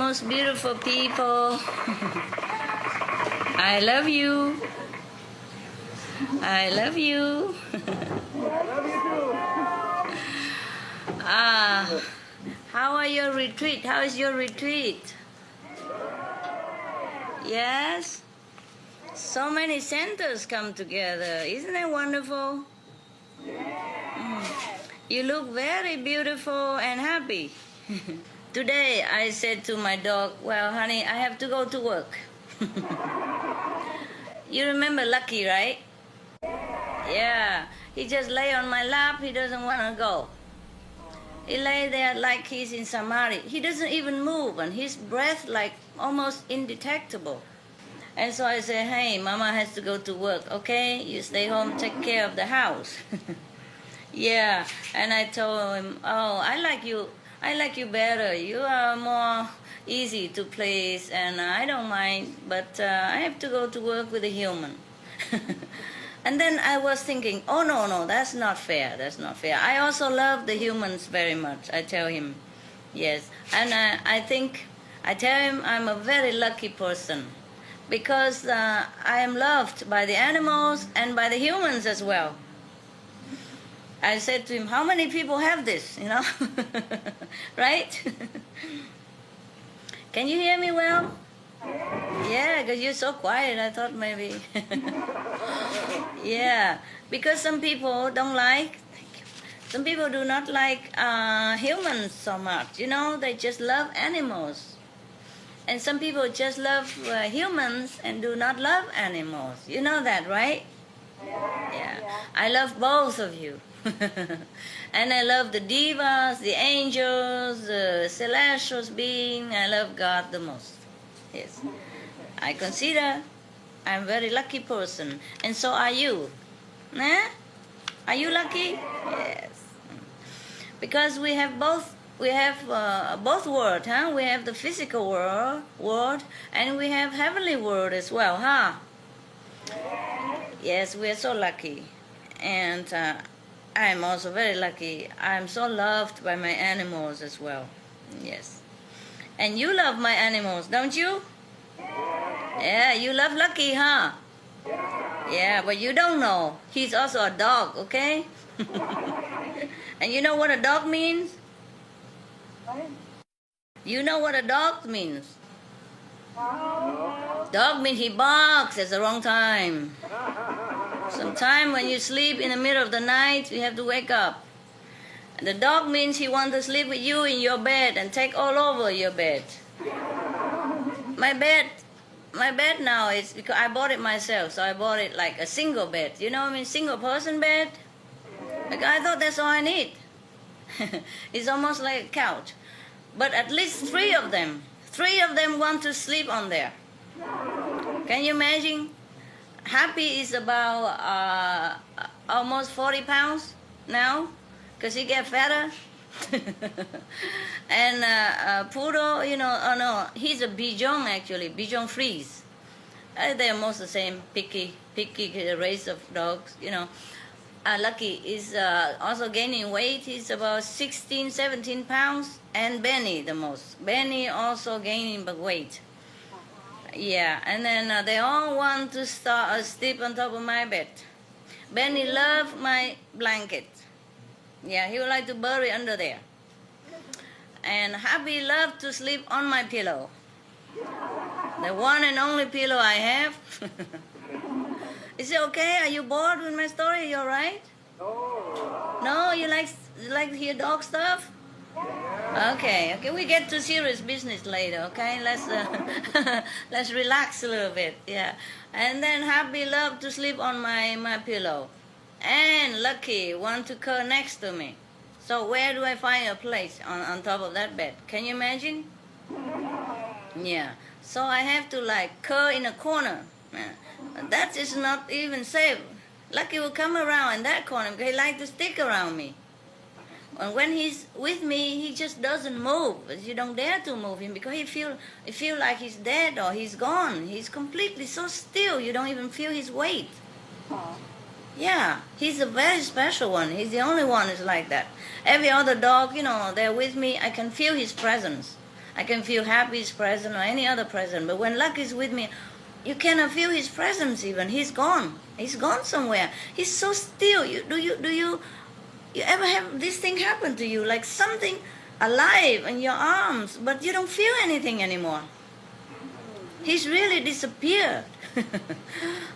most beautiful people. I love you. I love you. I love you too. How are your retreat? How is your retreat? Yes? So many centers come together. Isn't that wonderful? You look very beautiful and happy. Today I said to my dog, well, honey, I have to go to work. You remember Lucky, right? Yeah. He just lay on my lap. He doesn't want to go. He lay there like he's in Samadhi. He doesn't even move, and his breath like almost indetectable. And so I say, hey, Mama has to go to work, okay? You stay home, take care of the house. Yeah, and I told him, oh, I like you better. You are more easy to please, and I don't mind, but I have to go to work with a human. And then I was thinking, oh, no, that's not fair, that's not fair. I also love the humans very much, I tell him. Yes, and I tell him I'm a very lucky person because I am loved by the animals and by the humans as well. I said to him, how many people have this, you know? Right? Can you hear me well? Yeah, because you're so quiet, I thought maybe. Yeah, because some people don't like, some people do not like humans so much, you know? They just love animals. And some people just love humans and do not love animals. You know that, right? Yeah. I love both of you. And I love the divas, the angels, the celestial beings. I love God the most. Yes. I consider I'm a very lucky person. And so are you. Nah? Are you lucky? Yes. Because we have both worlds, huh? We have the physical world and we have heavenly world as well, huh? Yes, we are so lucky. And I'm also very lucky. I'm so loved by my animals as well. Yes. And you love my animals, don't you? Yeah, you love Lucky, huh? Yeah, but you don't know. He's also a dog, okay? And you know what a dog means? You know what a dog means? Dog means he barks at the wrong time. Sometime when you sleep in the middle of the night, you have to wake up. And the dog means he wants to sleep with you in your bed and take all over your bed. My bed now is, because I bought it myself, so I bought it like a single bed. You know what I mean, single person bed? Like, I thought that's all I need. It's almost like a couch. But at least three of them want to sleep on there. Can you imagine? Happy is about almost 40 pounds now, because he get fatter. And Poodle, you know, oh no, he's a Bichon actually, Bichon Frise. They're most the same, picky race of dogs, you know. Lucky is also gaining weight. He's about 16, 17 pounds. And Benny the most. Benny also gaining weight. Yeah, and then they all want to sleep on top of my bed. Benny loves my blanket. Yeah, he would like to bury under there. And Happy loves to sleep on my pillow. The one and only pillow I have. Is it okay? Are you bored with my story? You all right? No. No, you like to hear dog stuff? Okay, we get to serious business later, okay? Let's relax a little bit, yeah. And then Happy love to sleep on my pillow. And Lucky want to curl next to me. So where do I find a place on top of that bed? Can you imagine? Yeah. So I have to like curl in a corner. That is not even safe. Lucky will come around in that corner because he likes to stick around me. And when he's with me, he just doesn't move. You don't dare to move him because he feel like he's dead or he's gone. He's completely so still. You don't even feel his weight. Yeah, he's a very special one. He's the only one who's like that. Every other dog, you know, they're with me. I can feel his presence. I can feel Happy's presence or any other presence. But when Luck is with me, you cannot feel his presence even. He's gone. He's gone somewhere. He's so still. You ever have this thing happen to you? Like something alive in your arms, but you don't feel anything anymore. He's really disappeared.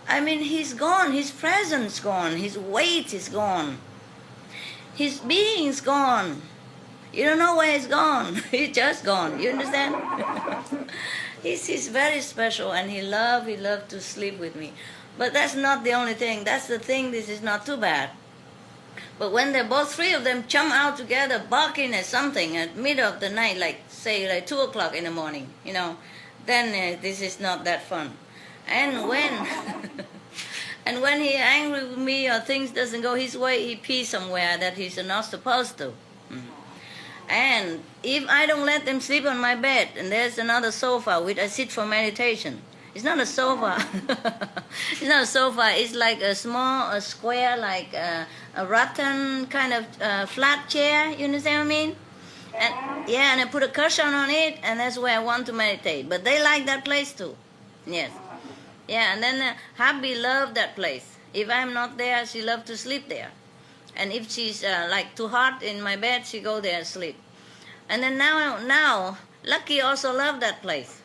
I mean, he's gone. His presence gone. His weight is gone. His being's gone. You don't know where he's gone. He's just gone. You understand? He's very special, and he loved to sleep with me. But that's not the only thing. That's the thing. This is not too bad. But when they both three of them jump out together, barking at something at middle of the night, like say like 2 o'clock in the morning, then this is not that fun. And when and when he angry with me or things doesn't go his way, he pees somewhere that he's not supposed to. And if I don't let them sleep on my bed, and there's another sofa which I sit for meditation. It's not a sofa. It's not a sofa. It's like a square, like a rattan kind of flat chair. You understand what I mean? And yeah, and I put a cushion on it, and that's where I want to meditate. But they like that place too. Yes. Yeah, and then Happy loved that place. If I'm not there, she loves to sleep there. And if she's like too hot in my bed, she go there and sleep. And then now, Lucky also loved that place.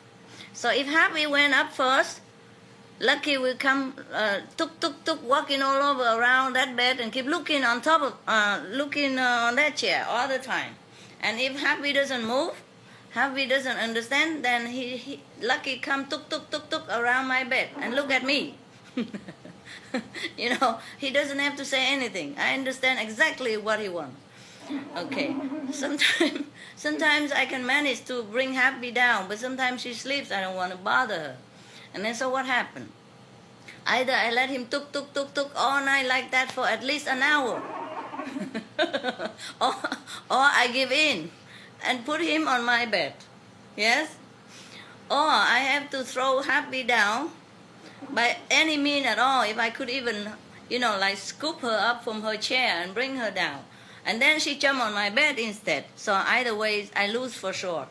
So if Happy went up first, Lucky will come tuk, walking all over around that bed and keep looking on top of, looking on that chair all the time. And if Happy doesn't move, Happy doesn't understand, then he Lucky come tuk around my bed and look at me. He doesn't have to say anything. I understand exactly what he wants. Okay. Sometimes I can manage to bring Happy down, but sometimes she sleeps. I don't want to bother her. And then so what happened? Either I let him tuk all night like that for at least an hour, or I give in and put him on my bed. Yes? Or I have to throw Happy down by any means at all. If I could even, like scoop her up from her chair and bring her down. And then she jump on my bed instead. So either way, I lose for sure.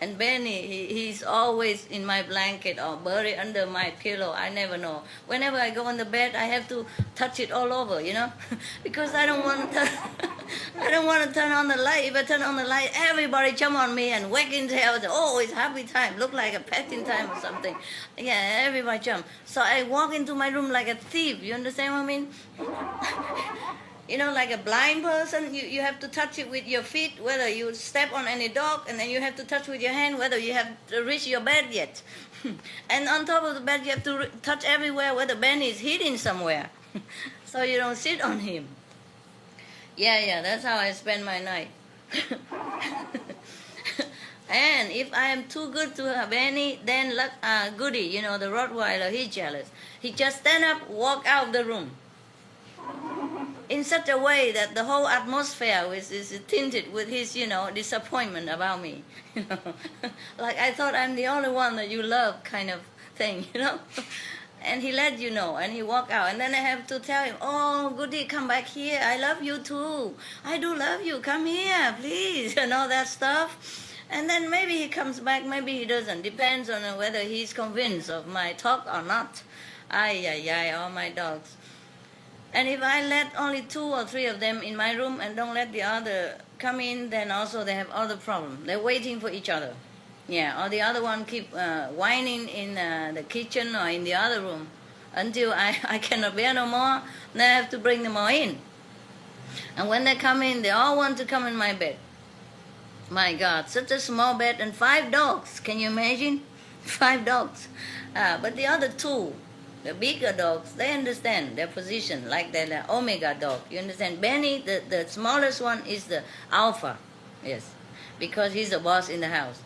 And Benny, he's always in my blanket or buried under my pillow. I never know. Whenever I go on the bed, I have to touch it all over, because I don't want to. I don't want to turn on the light. If I turn on the light, everybody jump on me and whack into hell. Oh, it's happy time. Look like a petting time or something. Yeah, everybody jump. So I walk into my room like a thief. You understand what I mean? Like a blind person, you have to touch it with your feet, whether you step on any dog, and then you have to touch with your hand, whether you have reached your bed yet. And on top of the bed, you have to touch everywhere where the Benny is hidden somewhere, so you don't sit on him. Yeah, that's how I spend my night. And if I am too good to Benny, then Goody, the Rottweiler, he's jealous. He just stand up, walk out of the room, in such a way that the whole atmosphere is tinted with his, disappointment about me. Like I thought I'm the only one that you love kind of thing, And he let you know, and he walk out. And then I have to tell him, oh, Goody, come back here. I love you too. I do love you. Come here, please, and all that stuff. And then maybe he comes back, maybe he doesn't. Depends on whether he's convinced of my talk or not. All my dogs. And if I let only 2 or 3 of them in my room and don't let the other come in, then also they have other problems. They're waiting for each other. Yeah, or the other one keep whining in the kitchen or in the other room until I cannot bear no more. Then I have to bring them all in. And when they come in, they all want to come in my bed. My God, such a small bed and 5 dogs. Can you imagine? 5 dogs. But the other 2, the bigger dogs, they understand their position, like the omega dog. You understand? Benny, the smallest one, is the alpha. Yes, because he's the boss in the house.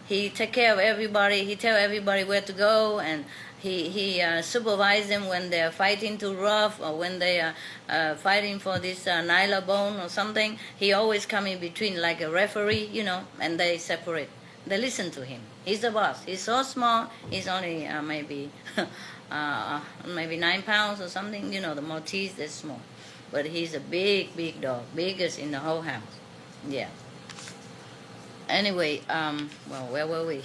He take care of everybody. He tell everybody where to go, and he supervise them when they are fighting too rough or when they are fighting for this nyla bone or something. He always come in between like a referee, and they separate. They listen to him. He's the boss. He's so small. He's only maybe 9 pounds or something. The Maltese, they're small. But he's a big dog, biggest in the whole house. Yeah. Anyway, well, where were we?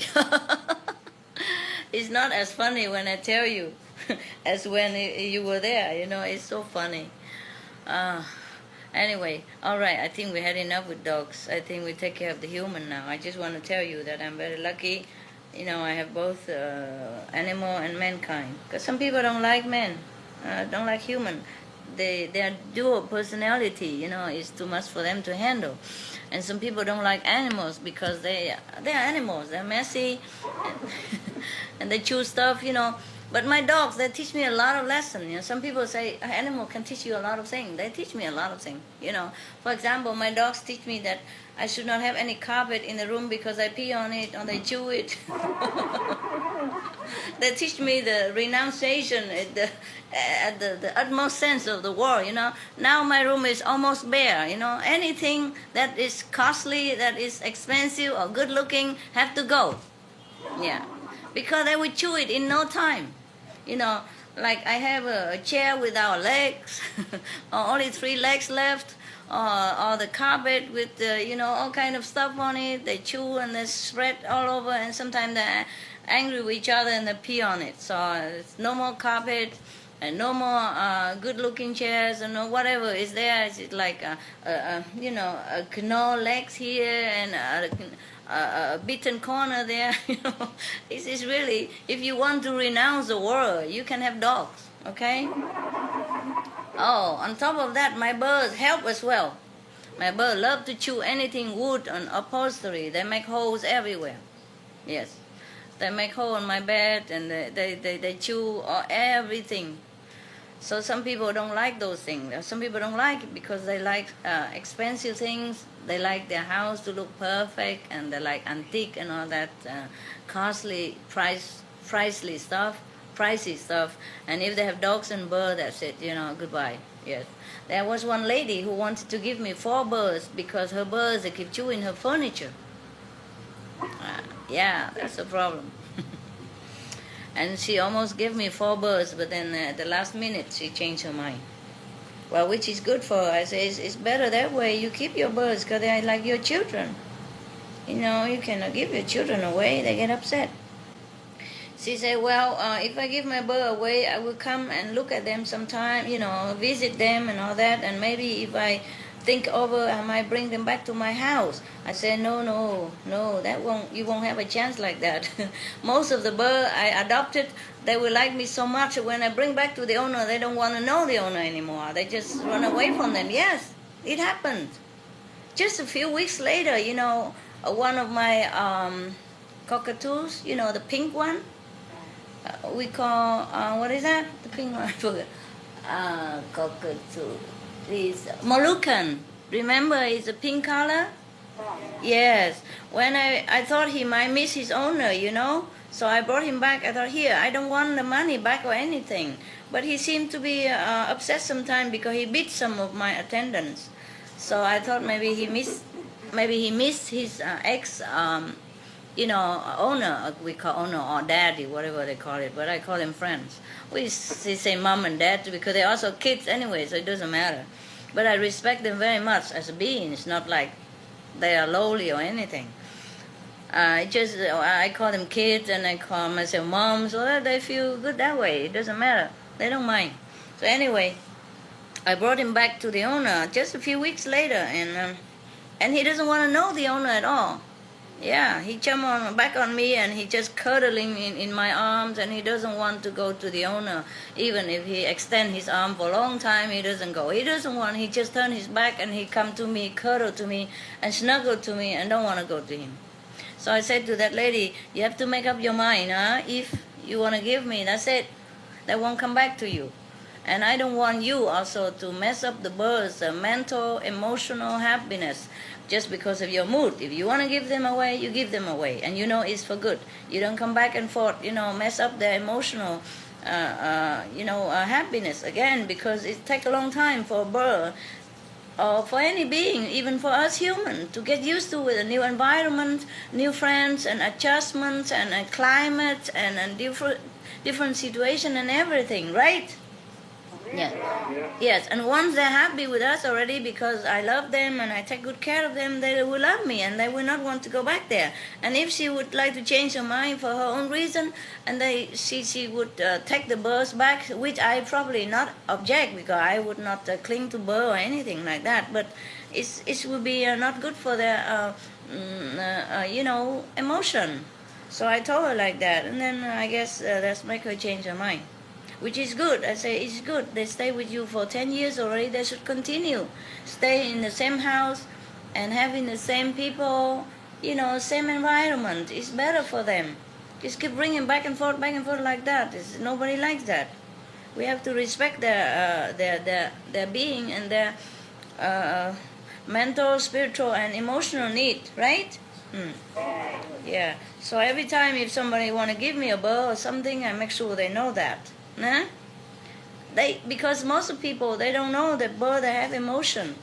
It's not as funny when I tell you as when you were there. You know, it's so funny. Anyway, all right. I think we had enough with dogs. I think we take care of the human now. I just want to tell you that I'm very lucky. You know, I have both animal and mankind. Because some people don't like men, don't like human. Their dual personality, you know, is too much for them to handle. And some people don't like animals because they're animals. They're messy, and they chew stuff, you know. But my dogs, they teach me a lot of lessons. You know, some people say an animal can teach you a lot of things. They teach me a lot of things. You know, for example, my dogs teach me that I should not have any carpet in the room because I pee on it or they chew it. They teach me the renunciation at the utmost sense of the word, you know. Now my room is almost bare, you know. Anything that is costly, that is expensive or good looking, have to go. Yeah. Because they will chew it in no time. You know, like I have a chair without legs, or only 3 legs left, or the carpet with, you know, all kind of stuff on it. They chew and they spread all over, and sometimes they're angry with each other and they pee on it. So it's no more carpet and no more good-looking chairs and no whatever is there. It's like, you know, no legs here and a beaten corner there. You know, it's really, if you want to renounce the world, you can have dogs, okay? Oh, on top of that, my birds help as well. My birds love to chew anything wood and upholstery. They make holes everywhere. Yes. They make hole on my bed and they chew everything. So some people don't like those things. Some people don't like it because they like expensive things. They like their house to look perfect, and they like antique and all that costly, pricey stuff. And if they have dogs and birds, that's it, you know, goodbye. Yes. There was one lady who wanted to give me 4 birds because her birds, they keep chewing her furniture. Yeah, that's a problem. And she almost gave me 4 birds, but then at the last minute she changed her mind. Well, which is good for her. I say it's better that way. You keep your birds because they are like your children. You know, you cannot give your children away. They get upset. She said, well, if I give my bird away, I will come and look at them sometime, you know, visit them and all that. And maybe if I think over, I might bring them back to my house. I said, no, you won't have a chance like that. Most of the birds I adopted, they will like me so much. When I bring back to the owner, they don't want to know the owner anymore. They just run away from them. Yes, it happened. Just a few weeks later, you know, one of my cockatoos, you know, the pink one, we call, what is that? The pink one, I forget. Cockatoo. Is Moluccan. Remember, it's a pink color? Yes. When I thought he might miss his owner, you know, so I brought him back. I thought, here, I don't want the money back or anything. But he seemed to be upset sometimes because he beat some of my attendants. So I thought maybe he missed his ex, you know, owner. We call owner or daddy, whatever they call it. But I call them friends. We say mom and dad because they're also kids anyway, so it doesn't matter. But I respect them very much as beings, not like they are lowly or anything. I call them kids and I call myself mom, so that they feel good that way. It doesn't matter. They don't mind. So anyway, I brought him back to the owner just a few weeks later, and he doesn't want to know the owner at all. Yeah, he jumped back on me and he just cuddling in my arms, and he doesn't want to go to the owner. Even if he extend his arm for a long time, he doesn't go. He doesn't want, he just turn his back and he come to me, cuddle to me and snuggle to me and don't want to go to him. So I said to that lady, you have to make up your mind, huh? If you want to give me, that's it. They won't come back to you. And I don't want you also to mess up the birds, the mental, emotional happiness, just because of your mood. If you want to give them away, you give them away. And you know it's for good. You don't come back and forth, you know, mess up their emotional, happiness again, because it takes a long time for a bird or for any being, even for us humans, to get used to with a new environment, new friends and adjustments and a climate and different situation and everything, right? Yes. Yeah. Yes, and once they're happy with us already because I love them and I take good care of them, they will love me and they will not want to go back there. And if she would like to change her mind for her own reason, and she would take the birds back, which I probably not object because I would not cling to bird or anything like that. But it would be not good for their emotion. So I told her like that, and then I guess that's make her change her mind, which is good. I say it's good. They stay with you for 10 years already. They should continue. Stay in the same house and having the same people, same environment. It's better for them. Just keep bringing back and forth like that. Nobody likes that. We have to respect their being and their mental, spiritual, and emotional need, right? Yeah. So every time if somebody want to give me a bird or something, I make sure they know that. Nah? Because most of people, they don't know that birds have emotion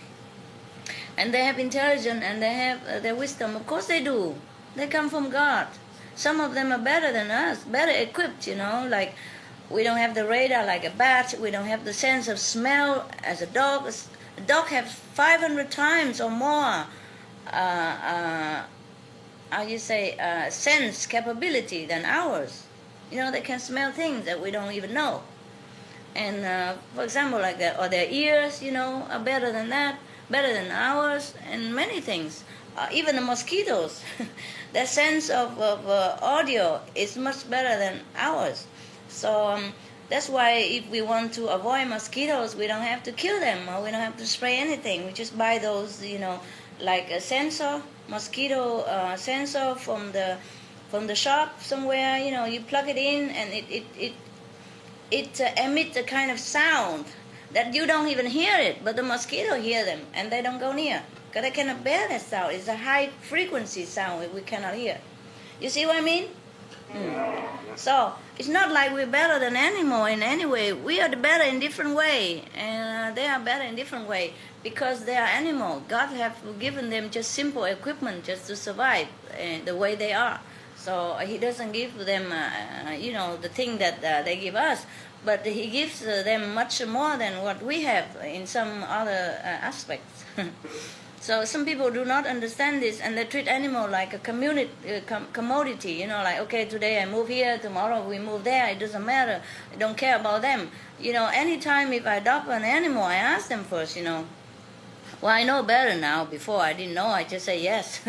and they have intelligence and they have their wisdom. Of course they do. They come from God. Some of them are better than us, better equipped, like we don't have the radar like a bat. We don't have the sense of smell as a dog. A dog has 500 times or more sense capability than ours. They can smell things that we don't even know. And for example, like that, or their ears, are better than that, better than ours, and many things. Even the mosquitoes, their sense of audio is much better than ours. So that's why if we want to avoid mosquitoes, we don't have to kill them or we don't have to spray anything. We just buy those, like a sensor, mosquito sensor from the shop somewhere. You plug it in and it emits a kind of sound that you don't even hear it, but the mosquito hear them and they don't go near because they cannot bear that sound. It's a high frequency sound we cannot hear. You see what I mean? So it's not like we're better than animal in any way. We are better in different way, and they are better in different way because they are animal. God have given them just simple equipment just to survive the way they are. So He doesn't give them, the thing that they give us, but He gives them much more than what we have in some other aspects. So some people do not understand this, and they treat animal like a commodity. Like, okay, today I move here, tomorrow we move there. It doesn't matter. I don't care about them. Anytime if I adopt an animal, I ask them first. Well, I know better now. Before I didn't know. I just say yes.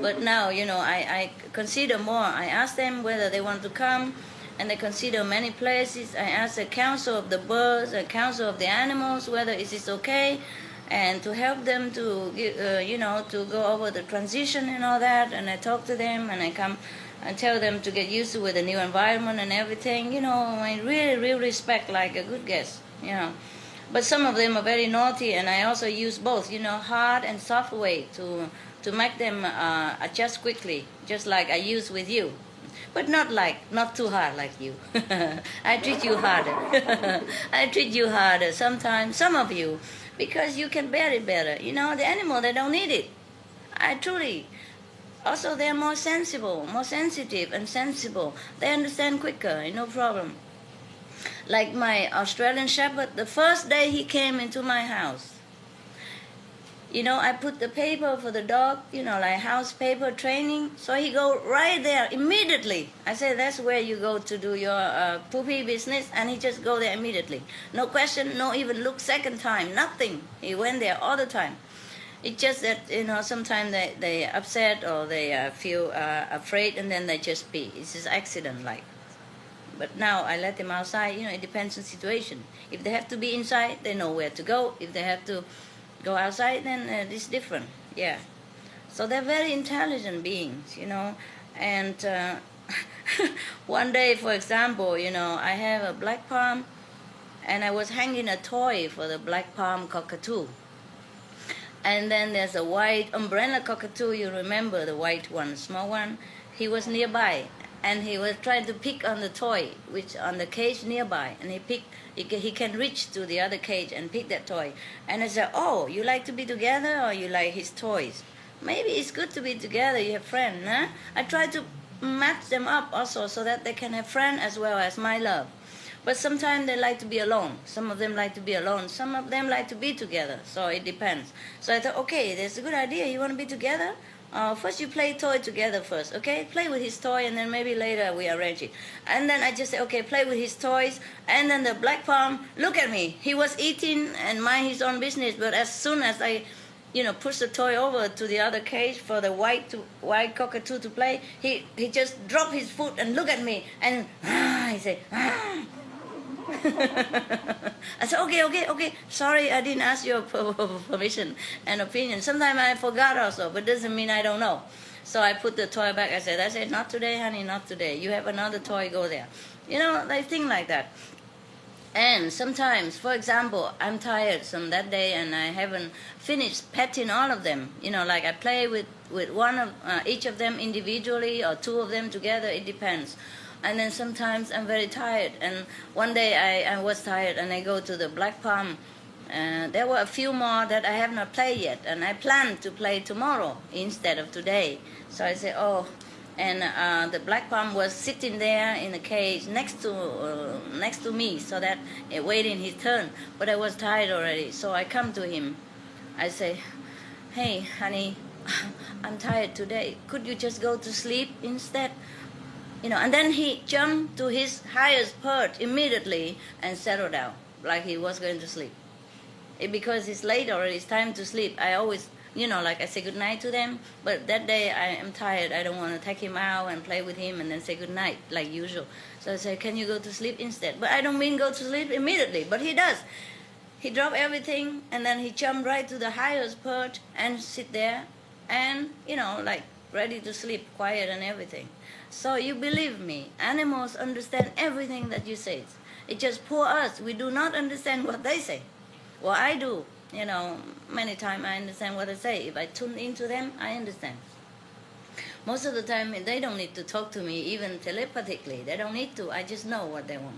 But now, I consider more. I ask them whether they want to come, and they consider many places. I ask the council of the birds, the council of the animals, whether it is okay. And to help them to, to go over the transition and all that. And I talk to them and I come and tell them to get used to with the new environment and everything. I really respect like a good guest, But some of them are very naughty, and I also use both, hard and soft way to make them adjust quickly, just like I use with you. But not too hard like you. I treat you harder. I treat you harder sometimes, some of you. Because you can bear it better. The animal, they don't need it. Also, they're more sensible, more sensitive and sensible. They understand quicker, no problem. Like my Australian Shepherd, the first day he came into my house, I put the paper for the dog, like house paper training. So he go right there immediately. I said, that's where you go to do your poopy business. And he just go there immediately. No question, no even look second time, nothing. He went there all the time. It's just that, sometimes they upset or they feel afraid and then they just pee. It's just accident like. But now I let them outside, it depends on the situation. If they have to be inside, they know where to go. If they have to go outside, then it's different. Yeah. So they're very intelligent beings, And one day, for example, I have a black palm, and I was hanging a toy for the black palm cockatoo. And then there's a white umbrella cockatoo. You remember the white one, small one? He was nearby, and he was trying to pick on the toy, which on the cage nearby, and he can reach to the other cage and pick that toy. And I said, oh, you like to be together or you like his toys? Maybe it's good to be together, you have friends, I try to match them up also so that they can have friends as well as my love. But sometimes they like to be alone. Some of them like to be alone. Some of them like to be together. So it depends. So I thought, okay, that's a good idea. You want to be together? First you play toy together first, okay? Play with his toy and then maybe later we arrange it. And then I just say, okay, play with his toys. And then the black palm, look at me. He was eating and mind his own business. But as soon as I, push the toy over to the other cage for the white cockatoo to play, he just dropped his foot and look at me. And he said, I said, okay. Sorry, I didn't ask your permission and opinion. Sometimes I forgot also, but doesn't mean I don't know. So I put the toy back. I said, not today, honey, not today. You have another toy, go there. They think like that. And sometimes, for example, I'm tired from that day and I haven't finished petting all of them. Like I play with one of each of them individually or two of them together. It depends. And then sometimes I'm very tired. And one day I was tired and I go to the black palm. There were a few more that I have not played yet. And I plan to play tomorrow instead of today. So I say, and the black palm was sitting there in the cage next to me, so that waiting his turn. But I was tired already, so I come to him. I say, hey, honey, I'm tired today. Could you just go to sleep instead? And then he jumped to his highest perch immediately and settled down like he was going to sleep. Because it's late already, it's time to sleep. I always, like I say good night to them, but that day I am tired. I don't want to take him out and play with him and then say good night like usual. So I say, can you go to sleep instead? But I don't mean go to sleep immediately, but he does. He dropped everything and then he jumped right to the highest perch and sit there and, like ready to sleep, quiet and everything. So you believe me, animals understand everything that you say. It's just poor us, we do not understand what they say. Well, I do. Many times I understand what they say. If I tune into them, I understand. Most of the time, they don't need to talk to me, even telepathically. They don't need to. I just know what they want.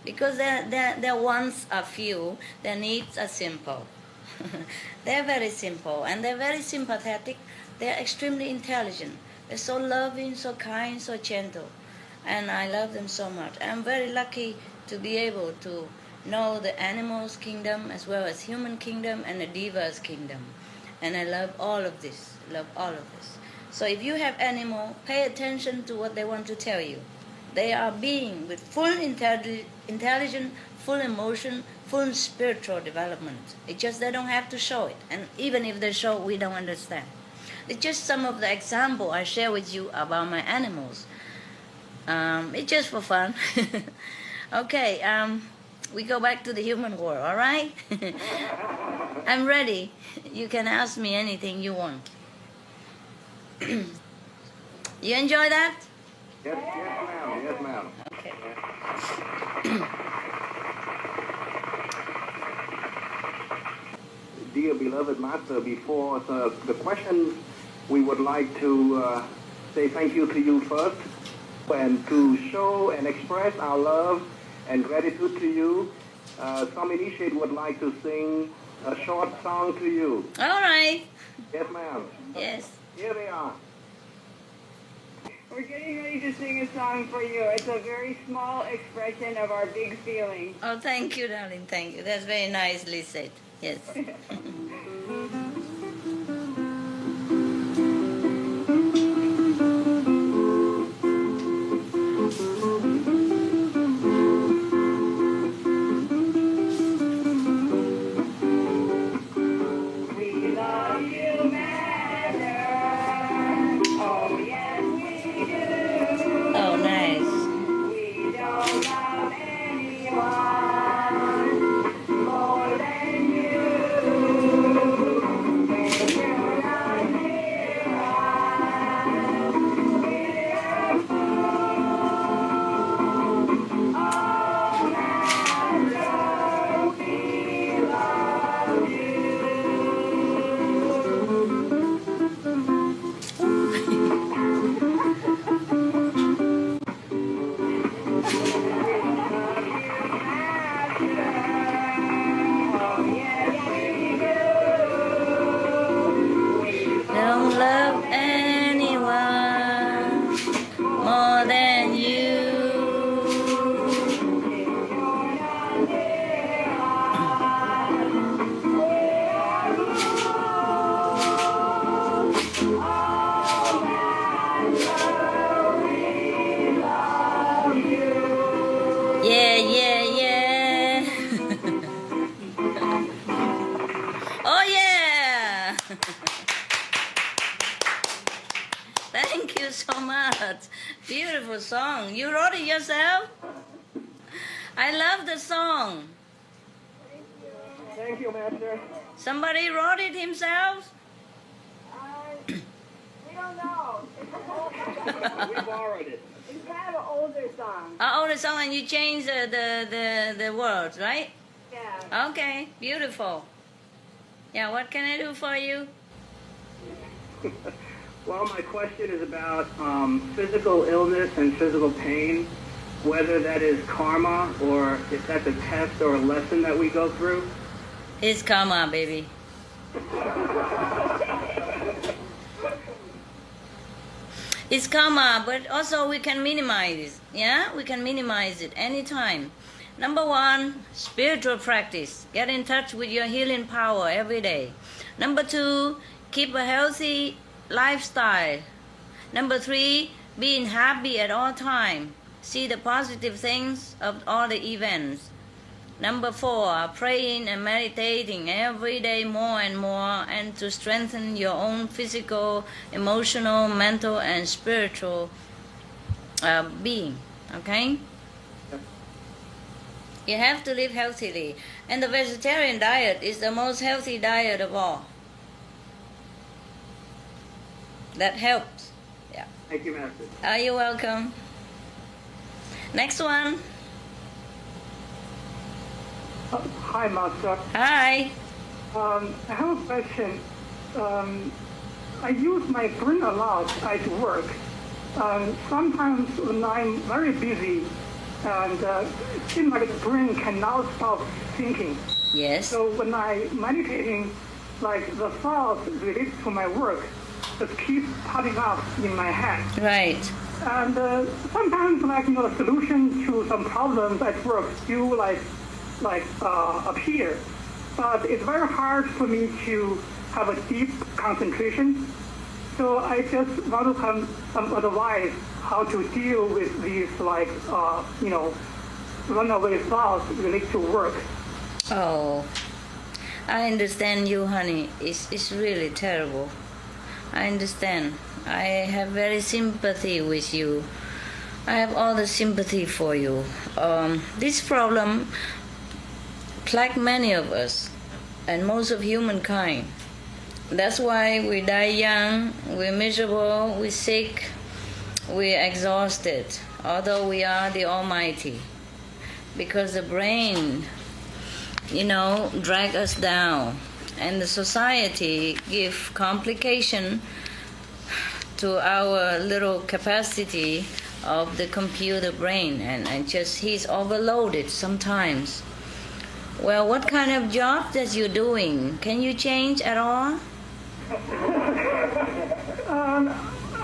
Because their wants are few, their needs are simple. They're very simple, and they're very sympathetic. They're extremely intelligent. They're so loving, so kind, so gentle. And I love them so much. I'm very lucky to be able to know the animals' kingdom as well as human kingdom and the Deva's kingdom. And I love all of this, So if you have animal, pay attention to what they want to tell you. They are being with full intelligence, full emotion, full spiritual development. It's just they don't have to show it. And even if they show, we don't understand. It's just some of the example I share with you about my animals. It's just for fun. Okay, we go back to the human world, all right? I'm ready. You can ask me anything you want. You enjoy that? Yes, ma'am. Yes, ma'am. Okay. Dear beloved Master, before the question, we would like to say thank you to you first and to show and express our love and gratitude to you. Some initiate would like to sing a short song to you. All right. Yes, ma'am. Yes. Here they are. We're getting ready to sing a song for you. It's a very small expression of our big feeling. Oh, thank you, darling. Thank you. That's very nicely said. Yes. Oh, nice. We don't love anyone more than you. Thank you so much. Beautiful song. You wrote it yourself? I love the song. Thank you, Master. Somebody wrote it himself? We don't know. We borrowed it. It's kind of an older song. The song, and you changed the words, right? Yeah. Okay, beautiful. Yeah, what can I do for you? Well, my question is about physical illness and physical pain, whether that is karma or if that's a test or a lesson that we go through. It's karma, baby. It's karma, but also we can minimize it. Yeah, we can minimize it anytime. Number one, spiritual practice. Get in touch with your healing power every day. Number two, keep a healthy lifestyle. Number three, being happy at all times. See the positive things of all the events. Number four, praying and meditating every day more and more, and to strengthen your own physical, emotional, mental, and spiritual being. Okay? You have to live healthily. And the vegetarian diet is the most healthy diet of all. That helps. Yeah. Thank you, Master. Are you welcome? Next one. Hi, Master. Hi. I have a question. I use my brain a lot at work. Sometimes when I'm very busy, and it seems like the brain cannot stop thinking. Yes. So when I'm meditating, like the thoughts related to my work just keep popping up in my head. Right. And sometimes, like, the solution to some problems at work do appear, but it's very hard for me to have a deep concentration. So I just want to have some advice how to deal with these runaway thoughts related to work. Oh, I understand you, honey. It's really terrible. I understand. I have very sympathy with you. I have all the sympathy for you. This problem plagues many of us and most of humankind. That's why we die young, we're miserable, we're sick, we're exhausted, although we are the Almighty. Because the brain, drag us down. And the society give complication to our little capacity of the computer brain, and just he's overloaded sometimes. Well, what kind of job that you're doing? Can you change at all?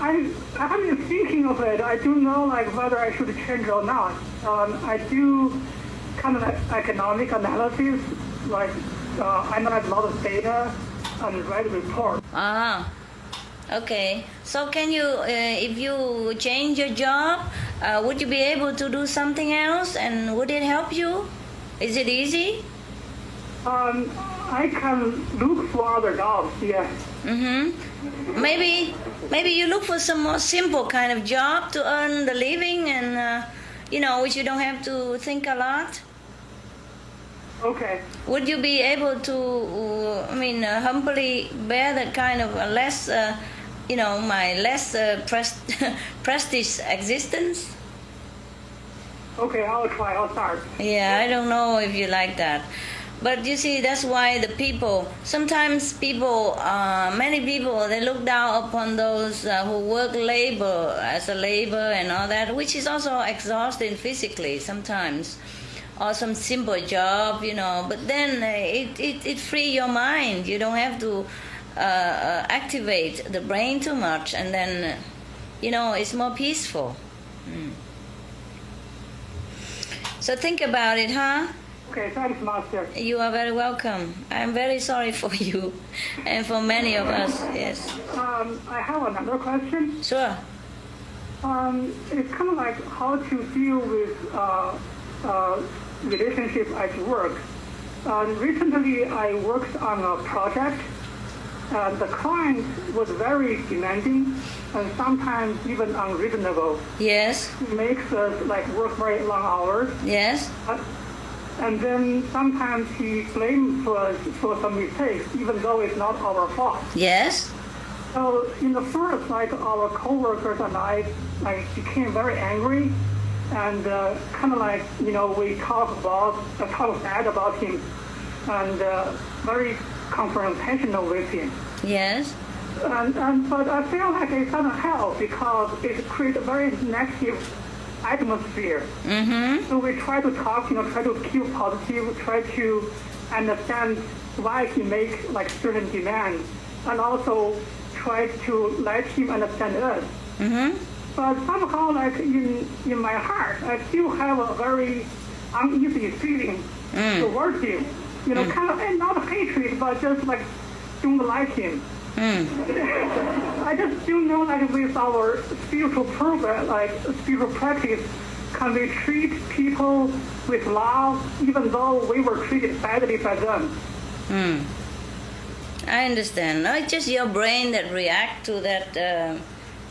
I have been thinking of it. I don't know whether I should change or not. I do kind of economic analysis, analyze a lot of data and write reports. Okay. So can you, if you change your job, would you be able to do something else, and would it help you? Is it easy? I can look for other jobs, yeah. Maybe you look for some more simple kind of job to earn the living, and which you don't have to think a lot. Okay. Would you be able to, humbly bear that kind of less, my less prestige existence? Okay, I'll try. I'll start. Yeah, I don't know if you like that. But you see, that's why many people, they look down upon those who work labor as a labor and all that, which is also exhausting physically sometimes, or some simple job, but then it free your mind. You don't have to activate the brain too much, and then, it's more peaceful. So think about it, huh? Okay, thanks, Master. You are very welcome. I'm very sorry for you and for many of us, yes. I have another question. Sure. It's kind of like how to deal with relationship at work. Recently, I worked on a project, and the client was very demanding, and sometimes even unreasonable. Yes. Makes us like work very long hours. Yes. And then sometimes he blames us for some mistakes, even though it's not our fault. Yes. So in the first, like our coworkers and I, like became very angry, and kind of like we talk bad about him, and very confrontational with him. Yes. But I feel like it doesn't help because it creates a very negative atmosphere. Mm-hmm. So we try to talk, try to keep positive, try to understand why he makes like certain demands, and also try to let him understand us. Mm-hmm. But somehow, like in my heart, I still have a very uneasy feeling towards him. Kind of not hatred, but just like don't like him. I just don't know, like with our spiritual program, like spiritual practice, can we treat people with love even though we were treated badly by them? I understand. No, it's just your brain that reacts to that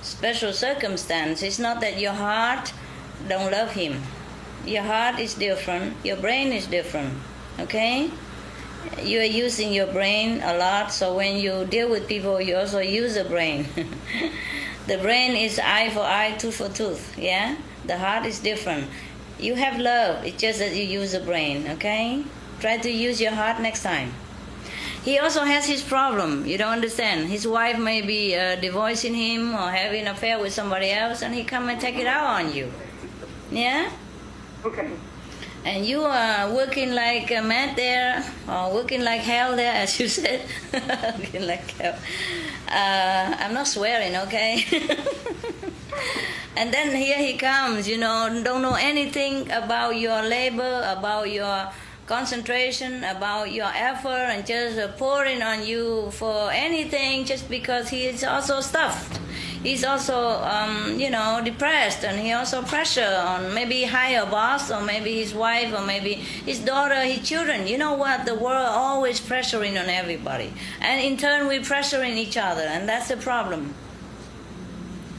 special circumstance. It's not that your heart don't love him. Your heart is different. Your brain is different. Okay? You are using your brain a lot, so when you deal with people, you also use the brain. The brain is eye for eye, tooth for tooth, yeah? The heart is different. You have love, it's just that you use the brain, okay? Try to use your heart next time. He also has his problem, you don't understand. His wife may be divorcing him or having an affair with somebody else, and he come and take it out on you. Yeah? Okay. And you are working like a mad there, or working like hell there, as you said. Working like hell. I'm not swearing, okay? And then here he comes, don't know anything about your labor, about your concentration, about your effort, and just pouring on you for anything just because he is also stuffed. He's also, depressed, and he also pressure on maybe higher boss, or maybe his wife, or maybe his daughter, his children. You know what? The world always pressuring on everybody, and in turn we're pressuring each other, and that's the problem.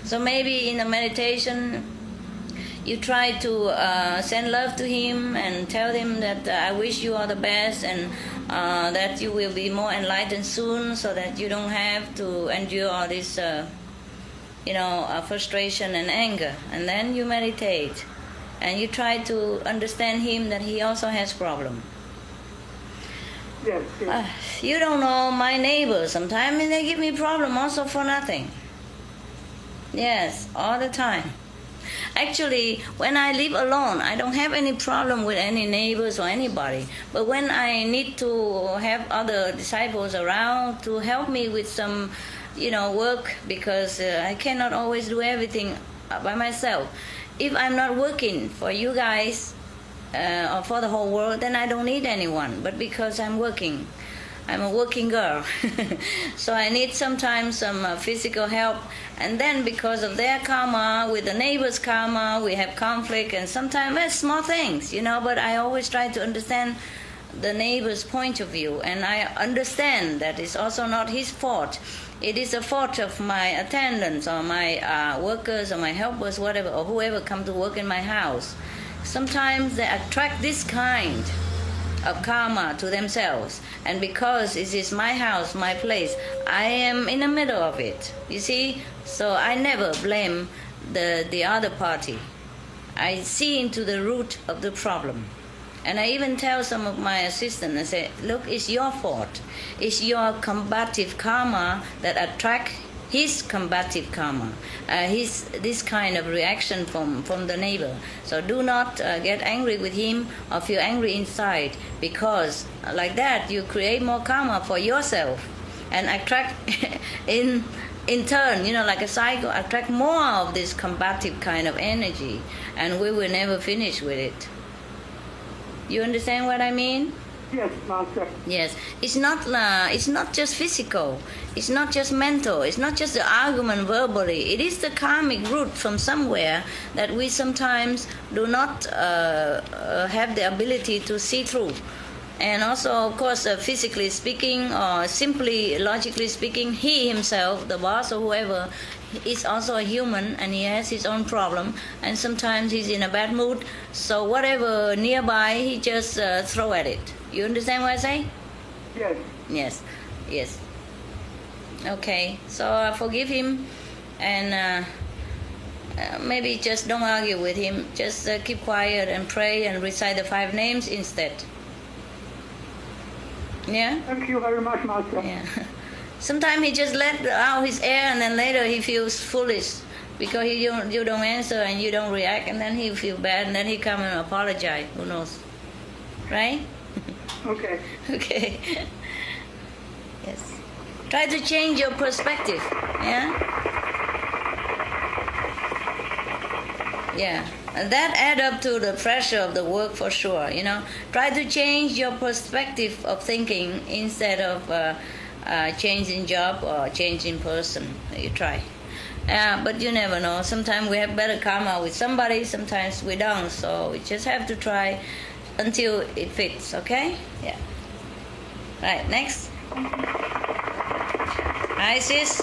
So maybe in a meditation, you try to send love to him and tell him that I wish you all the best, and that you will be more enlightened soon, so that you don't have to endure all this. Frustration and anger. And then you meditate and you try to understand him that he also has problem. Yes. You don't know my neighbors. Sometimes they give me problem also for nothing. Yes, all the time. Actually, when I live alone, I don't have any problem with any neighbors or anybody. But when I need to have other disciples around to help me with some work, because I cannot always do everything by myself. If I'm not working for you guys or for the whole world, then I don't need anyone. But because I'm working, I'm a working girl. So I need sometimes some physical help. And then because of their karma, with the neighbor's karma, we have conflict, and sometimes it's small things, but I always try to understand the neighbor's point of view, and I understand that it's also not his fault. It is a fault of my attendants or my workers or my helpers, whatever, or whoever come to work in my house. Sometimes they attract this kind of karma to themselves, and because it is my house, my place, I am in the middle of it, you see. So I never blame the other party. I see into the root of the problem. And I even tell some of my assistants, I say, look, it's your fault. It's your combative karma that attract his combative karma, this kind of reaction from the neighbor. So do not get angry with him or feel angry inside, because like that you create more karma for yourself and attract in turn, like a cycle, attract more of this combative kind of energy, and we will never finish with it. You understand what I mean? Yes, Master. Yes, it's not just physical, it's not just mental, it's not just the argument verbally. It is the karmic root from somewhere that we sometimes do not have the ability to see through. And also, of course, physically speaking or simply logically speaking, he himself, the boss or whoever, is also a human and he has his own problem. And sometimes he's in a bad mood. So whatever nearby, he just throw at it. You understand what I say? Yes. Yes, yes. Okay, so forgive him and maybe just don't argue with him. Just keep quiet and pray and recite the 5 names instead. Yeah? Thank you very much, Master. Yeah. Sometimes he just let out his air and then later he feels foolish because you don't answer and you don't react and then he feel bad and then he come and apologize. Who knows? Right? Okay. Okay. Yes. Try to change your perspective. Yeah? Yeah. And that add up to the pressure of the work for sure, you know. Try to change your perspective of thinking instead of changing job or changing person. You try. But you never know. Sometimes we have better karma with somebody, sometimes we don't. So we just have to try until it fits, okay? Yeah. Right, next. Hi, sis.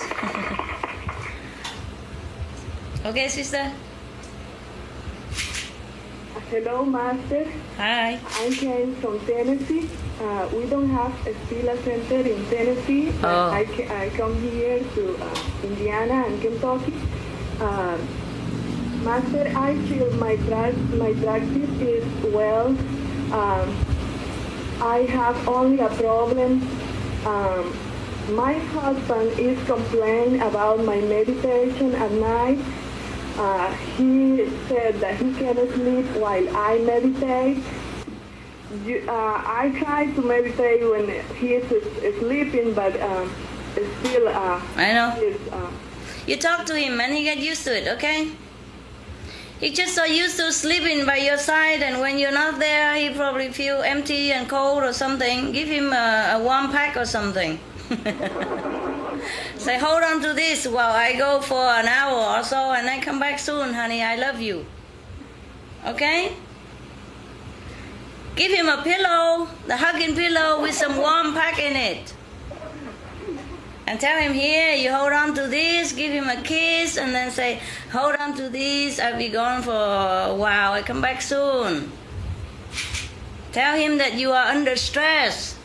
Okay, sister? Hello, Master. Hi. I came from Tennessee. We don't have a Stila Center in Tennessee. Oh. I come here to Indiana and Kentucky. Master, I feel my practice is well. I have only a problem. My husband is complaining about my meditation at night. He said that he cannot sleep while I meditate. I try to meditate when he is sleeping, but still. I know. You talk to him and he get used to it, okay? He's just so used to sleeping by your side, and when you're not there, he probably feel empty and cold or something. Give him a warm pack or something. Say, hold on to this while I go for an hour or so, and I come back soon, honey. I love you. Okay? Give him a pillow, the hugging pillow with some warm pack in it. And tell him, here, you hold on to this, give him a kiss, and then say, hold on to this, I'll be gone for a while, I come back soon. Tell him that you are under stress.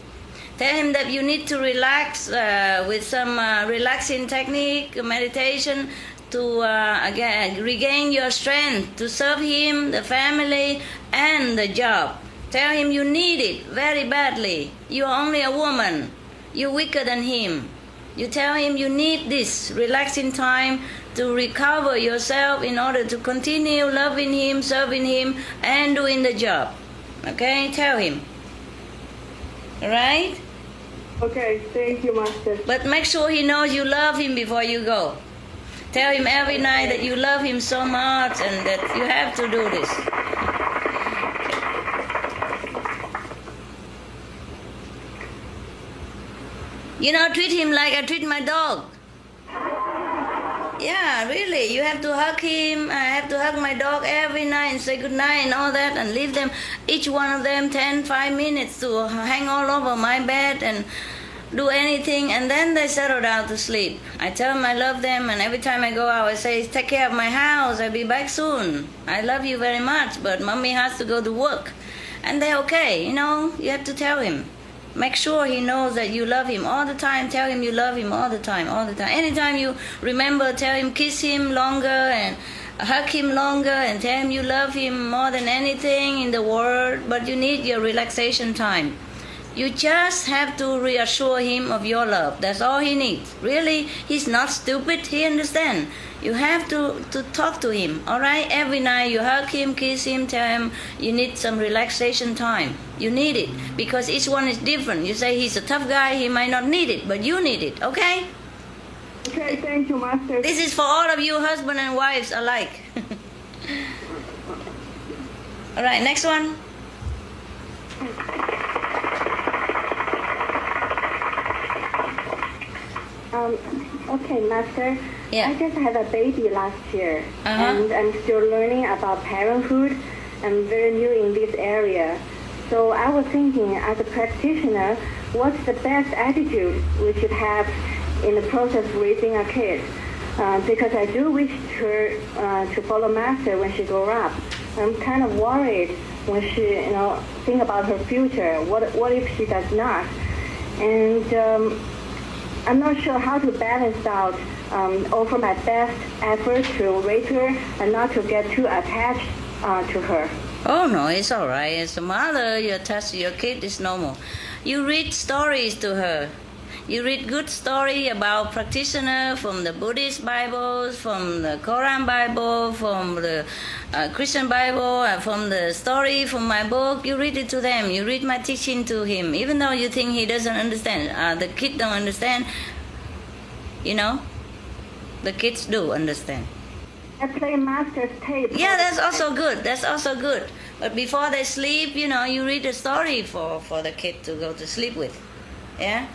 Tell him that you need to relax with some relaxing technique, meditation, to again regain your strength, to serve him, the family, and the job. Tell him you need it very badly. You are only a woman. You're weaker than him. You tell him you need this relaxing time to recover yourself in order to continue loving him, serving him, and doing the job. Okay? Tell him. All right? Okay, thank you, Master. But make sure he knows you love him before you go. Tell him every night that you love him so much and that you have to do this. You know, treat him like I treat my dog. Yeah, really. You have to hug him. I have to hug my dog every night and say good night and all that, and leave them, each one of them, 5 minutes to hang all over my bed and do anything, and then they settle down to sleep. I tell them I love them, and every time I go out, I say, take care of my house. I'll be back soon. I love you very much, but mommy has to go to work. And they're okay, you know. You have to tell him. Make sure he knows that you love him all the time. Tell him you love him all the time, all the time. Anytime you remember, tell him, kiss him longer and hug him longer and tell him you love him more than anything in the world. But you need your relaxation time. You just have to reassure him of your love. That's all he needs. Really, he's not stupid. He understands. You have to talk to him, all right? Every night you hug him, kiss him, tell him you need some relaxation time. You need it because each one is different. You say he's a tough guy, he might not need it, but you need it, okay? Okay, thank you, Master. This is for all of you husband and wives alike. All right, next one. Okay, Master. Yeah. I just had a baby last year, and I'm still learning about parenthood. I'm very new in this area. So I was thinking, as a practitioner, what's the best attitude we should have in the process of raising a kid? Because I do wish her to follow Master when she grows up. I'm kind of worried when she, think about her future. What if she does not? And I'm not sure how to balance out, offer my best effort to raise her and not to get too attached to her. Oh no, it's all right. As a mother, you attach to your kid is normal. You read stories to her. You read good story about practitioner from the Buddhist Bibles, from the Koran Bible, from the Christian Bible, from the story from my book. You read it to them. You read my teaching to him, even though you think he doesn't understand. The kid don't understand. The kids do understand. I play Master's tape. Yeah, that's also good. That's also good. But before they sleep, you read a story for the kid to go to sleep with. Yeah.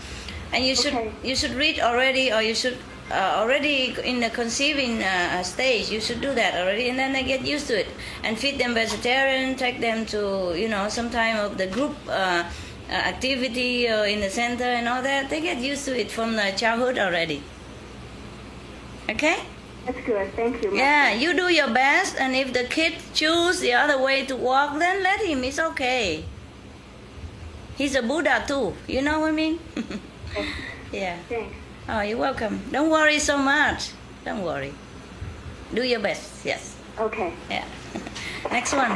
And you should read already, or you should already in the conceiving stage. You should do that already, and then they get used to it. And feed them vegetarian, take them to some time of the group activity in the center and all that. They get used to it from the childhood already. Okay. That's good. Thank you. Yeah, you do your best, and if the kid choose the other way to walk, then let him. It's okay. He's a Buddha too. You know what I mean? Yeah. Thanks. Oh, you're welcome. Don't worry so much. Don't worry. Do your best. Yes. Okay. Yeah. Next one.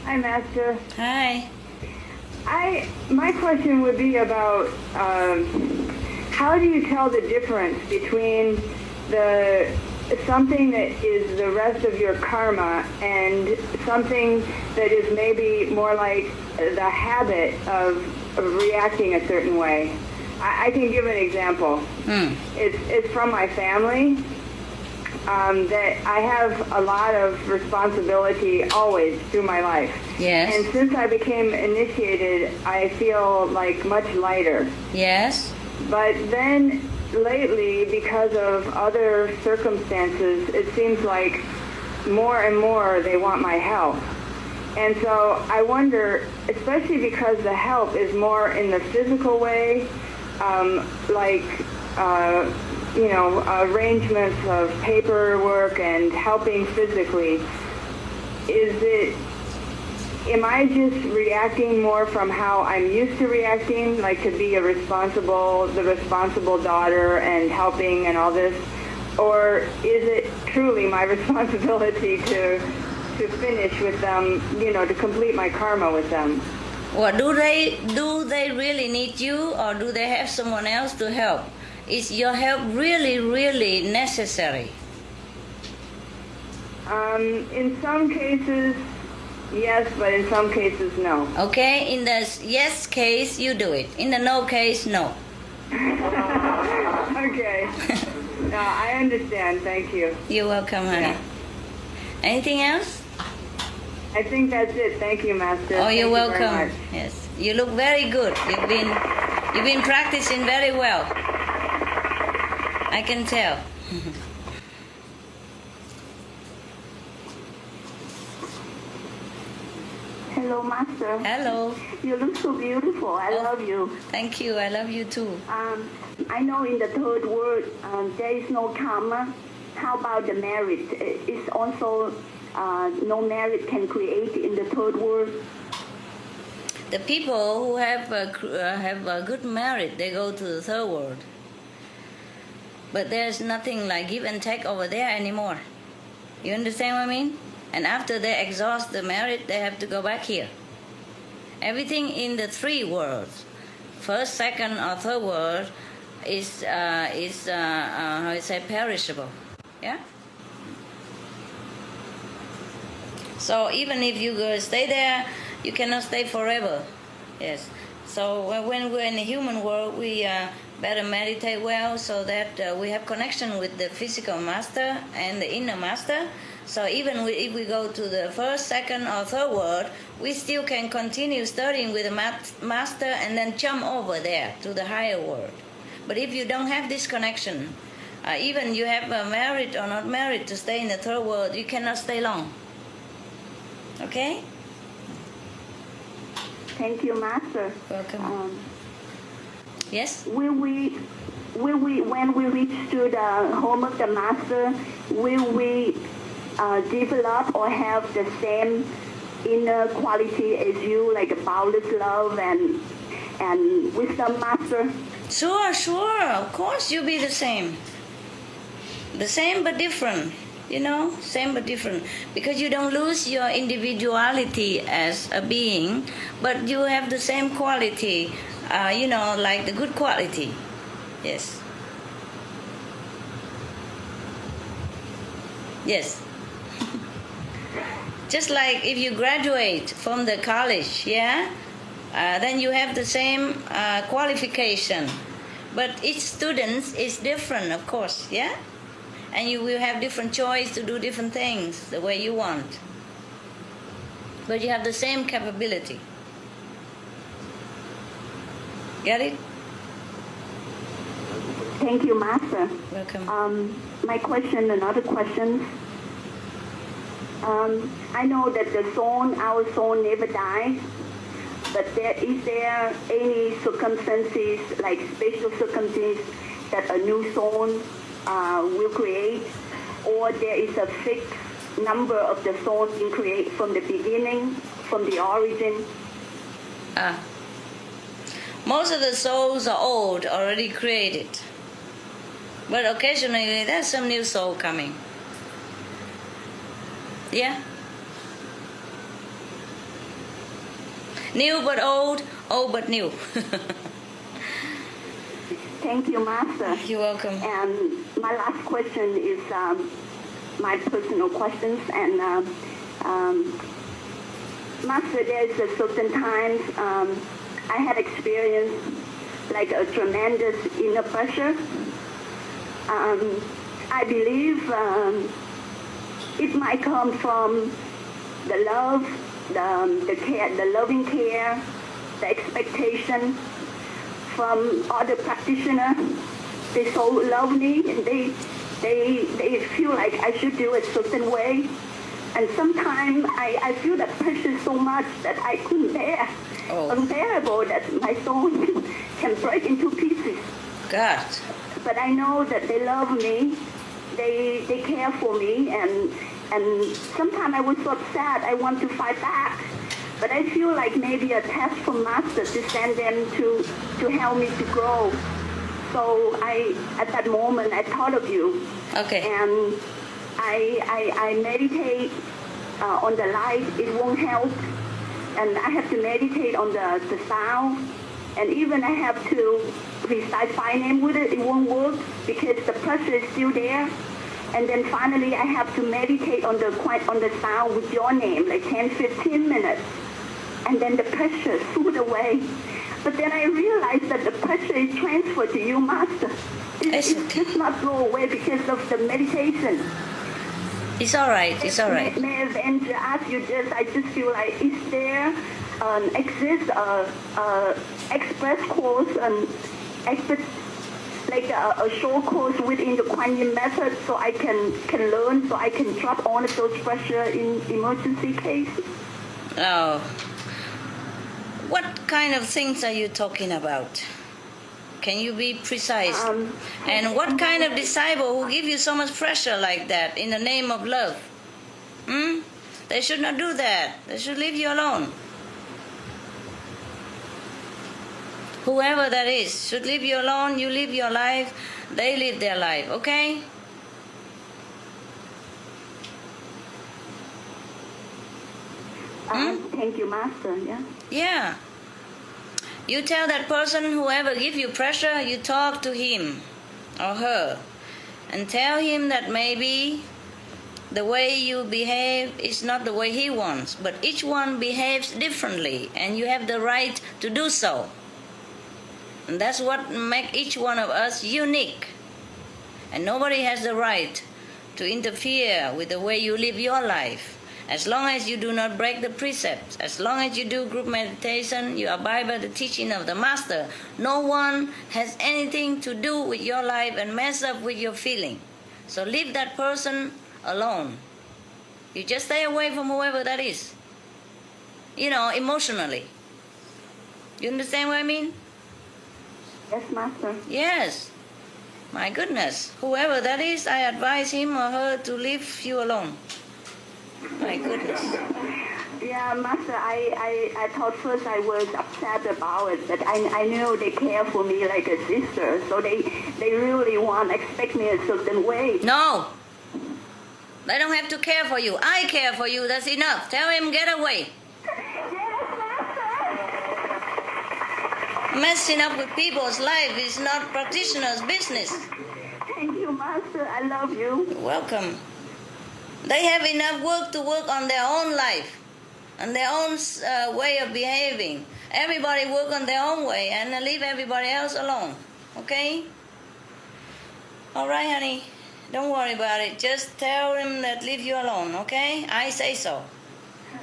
Hi, Master. Hi. My question would be about how do you tell the difference between something that is the rest of your karma and something that is maybe more like the habit of reacting a certain way? I can give an example. It's from my family. That I have a lot of responsibility always through my life. Yes. And since I became initiated, I feel like much lighter. Yes. But then lately, because of other circumstances, it seems like more and more they want my help. And so I wonder, especially because the help is more in the physical way, arrangements of paperwork and helping physically, am I just reacting more from how I'm used to reacting, like to be the responsible daughter and helping and all this? Or is it truly my responsibility to finish with them, to complete my karma with them? Well, do they really need you, or do they have someone else to help? Is your help really, really necessary? In some cases, yes, but in some cases, no. Okay, in the yes case, you do it. In the no case, no. Okay. No, I understand. Thank you. You're welcome, honey. Yeah. Anything else? I think that's it. Thank you, Master. Oh, you're Thank you very welcome. much. Yes, you look very good. You've been practicing very well. I can tell. Hello, Master. Hello. You look so beautiful. I love you. Thank you. I love you too. I know in the third world there is no karma. How about the merit? It's also no merit can create in the third world. The people who have a good merit, they go to the third world. But there's nothing like give and take over there anymore. You understand what I mean? And after they exhaust the merit, they have to go back here. Everything in the three worlds, first, second, or third world, is perishable. Yeah. So even if you go stay there, you cannot stay forever. Yes. So when we're in the human world, we better meditate well so that we have connection with the physical master and the inner master. So even if we go to the first, second, or third world, we still can continue studying with the master and then jump over there to the higher world. But if you don't have this connection, Even you have married or not married to stay in the third world, you cannot stay long. Okay? Thank you, Master. Welcome. Yes? Will we, when we reach to the home of the Master, will we develop or have the same inner quality as you, like a boundless love and wisdom, Master? Sure. Of course you'll be the same. The same but different. Same but different. Because you don't lose your individuality as a being, but you have the same quality, like the good quality. Yes. Yes. Just like if you graduate from the college, then you have the same qualification. But each student is different, of course, yeah? And you will have different choice to do different things the way you want. But you have the same capability. Get it? Thank you, Master. Welcome. My question, another question. I know that our soul never dies, but is there any circumstances, like special circumstances, that a new soul will create, or there is a fixed number of the souls being created from the beginning, from the origin? Most of the souls are old, already created. But occasionally there's some new soul coming. Yeah? New but old, old but new. Thank you, Master. You're welcome. And my last question is my personal questions. And Master, there's a certain times I had experienced like a tremendous inner pressure. I believe it might come from the love, the care, the loving care, the expectation from other practitioners. They so love me, and they feel like I should do it a certain way. And sometimes I feel that pressure so much that I couldn't bear. Unbearable that my soul can break into pieces. God. But I know that they love me. They care for me, and sometimes I was so upset I want to fight back. But I feel like maybe a test from Master to send them to help me to grow. So at that moment I thought of you. Okay. And I meditate on the light. It won't help. And I have to meditate on the sound. And even I have to recite my name with it. It won't work because the pressure is still there. And then finally I have to meditate on the sound with your name, like 10, 15 minutes. And then the pressure soothed away. But then I realized that the pressure is transferred to you, Master. It does not go away because of the meditation. It's all right. It's all right. May I venture ask you this? I just feel like, is there exist express course and like a short course within the Kuan Yin method, so I can learn, so I can drop all of those pressure in emergency cases? Oh. What kind of things are you talking about? Can you be precise? And what kind of disciple who give you so much pressure like that in the name of love? They should not do that. They should leave you alone. Whoever that is should leave you alone. You live your life. They live their life. Okay? Thank you, Master. Yeah. Yeah. You tell that person, whoever give you pressure, you talk to him or her and tell him that maybe the way you behave is not the way he wants, but each one behaves differently and you have the right to do so. And that's what makes each one of us unique. And nobody has the right to interfere with the way you live your life. As long as you do not break the precepts, as long as you do group meditation, you abide by the teaching of the Master, no one has anything to do with your life and mess up with your feeling. So leave that person alone. You just stay away from whoever that is. Emotionally. You understand what I mean? Yes, Master. Yes. My goodness. Whoever that is, I advise him or her to leave you alone. My goodness. Yeah, Master, I thought first I was upset about it, but I knew they care for me like a sister, so they really expect me a certain way. No. They don't have to care for you. I care for you. That's enough. Tell him, get away. Messing up with people's life is not practitioners' business. Thank you, Master. I love you. You're welcome. They have enough work to work on their own life, on their own way of behaving. Everybody work on their own way and leave everybody else alone. Okay? All right, honey. Don't worry about it. Just tell him that leave you alone, okay? I say so.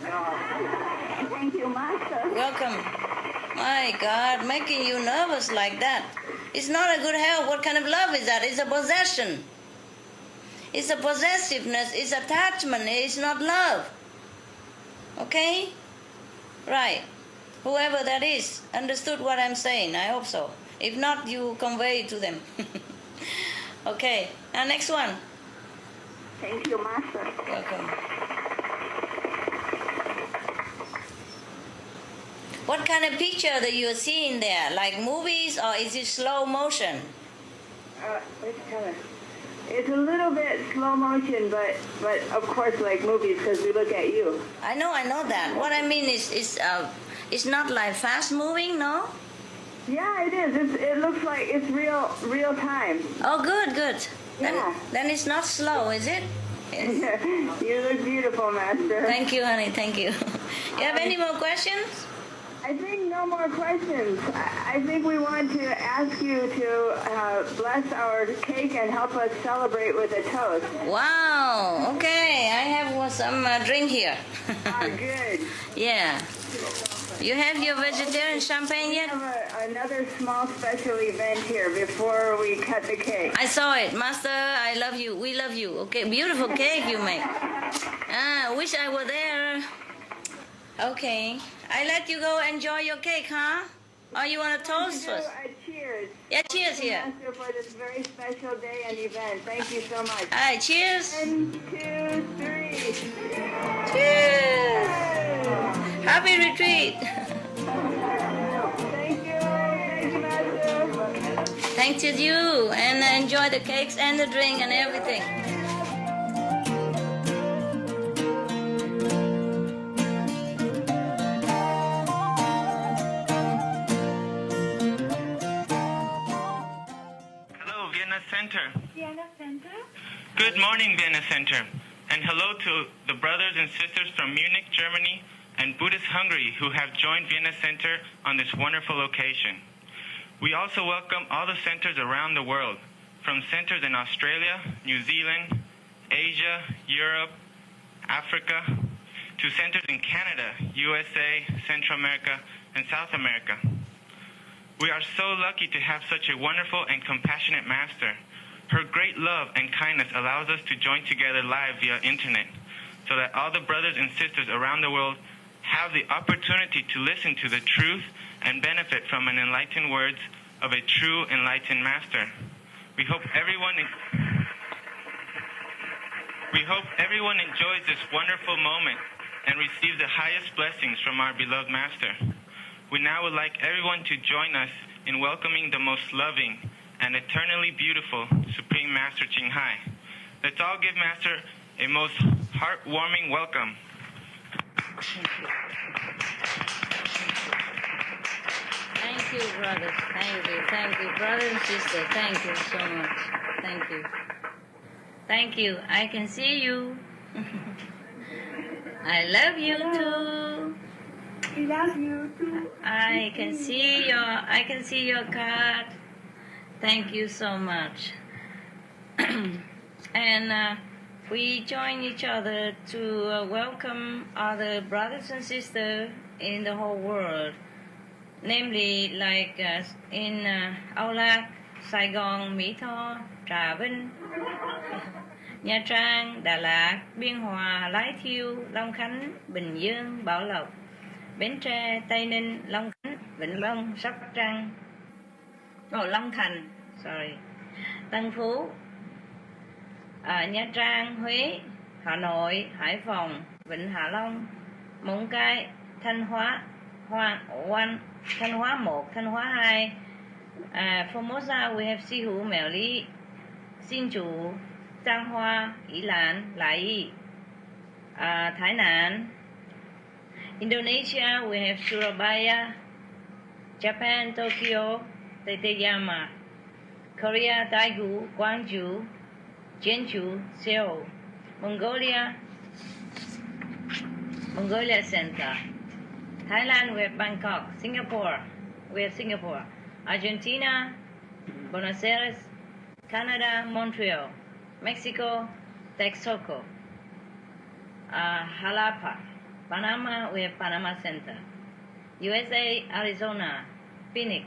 Thank you, Master. Welcome. My God, making you nervous like that. It's not a good health. What kind of love is that? It's a possession. It's a possessiveness. It's attachment. It's not love. Okay? Right. Whoever that is understood what I'm saying. I hope so. If not, you convey it to them. Okay. Now next one. Thank you, Master. Welcome. What kind of picture that you're seeing there? Like movies or is it slow motion? Which color? It's a little bit slow motion, but of course like movies because we look at you. I know that. What I mean is it's not like fast moving, no? Yeah, it is. It looks like it's real time. Oh, good. Yeah. Then it's not slow, is it? Yes. You look beautiful, Master. Thank you, honey. Thank you. You have any more questions? I think no more questions. I think we want to ask you to bless our cake and help us celebrate with a toast. Wow. Okay. I have some drink here. Good. Yeah. You have your vegetarian champagne yet? We have another small special event here before we cut the cake. I saw it. Master, I love you. We love you. Okay. Beautiful cake you make. I wish I were there. Okay. I let you go enjoy your cake, huh? Or you want to toast first? Cheers. Yeah, cheers here. Master, for this very special day and event. Thank you so much. All right, cheers. 1, 2, 3. Cheers. Happy retreat. Thank you. Thank you, Master. Thanks to you. And enjoy the cakes and the drink and everything. Center. Good morning, Vienna Center, and hello to the brothers and sisters from Munich, Germany, and Buddhist Hungary who have joined Vienna Center on this wonderful occasion. We also welcome all the centers around the world, from centers in Australia, New Zealand, Asia, Europe, Africa, to centers in Canada, USA, Central America, and South America. We are so lucky to have such a wonderful and compassionate master. Her great love and kindness allows us to join together live via internet so that all the brothers and sisters around the world have the opportunity to listen to the truth and benefit from an enlightened words of a true enlightened master. We hope everyone enjoys this wonderful moment and receives the highest blessings from our beloved master. We now would like everyone to join us in welcoming the most loving and eternally beautiful Supreme Master Ching Hai. Let's all give Master a most heartwarming welcome. Thank you, brothers. Thank you, brothers and sisters. Thank you so much. Thank you. I can see you. I love you too. We love you too. I can see your card. Thank you so much. And we join each other to welcome other brothers and sisters in the whole world, namely like in Âu Lạc, Sài Gòn, Mỹ Tho, Trà Vinh, Nha Trang, Đà Lạt, Biên Hòa, Lái Thiêu, Long Khánh, Bình Dương, Bảo Lộc, Bến Tre, Tây Ninh, Long Khánh, Vĩnh Long, Sóc Trăng, Long Thành, Tân Phú, Nha Trang, Huế, Hà Nội, Hải Phòng, Vịnh Hạ Long, Móng Cái, Thanh Hóa, Thanh Hóa 1, Thanh Hóa 2, Formosa, we have Sihu, Mèo Lý, Xin Chủ, Trang Hoa, Ý Lan, Lại Y, Thái Lan. Indonesia, we have Surabaya. Japan, Tokyo, Tateyama. Korea, Daegu, Gwangju, Jeonju, Seoul. Mongolia Center. Thailand, we have Bangkok. Singapore, we have Singapore. Argentina, Buenos Aires. Canada, Montreal. Mexico, Texcoco. Jalapa. Panama, we have Panama Center. USA, Arizona, Phoenix,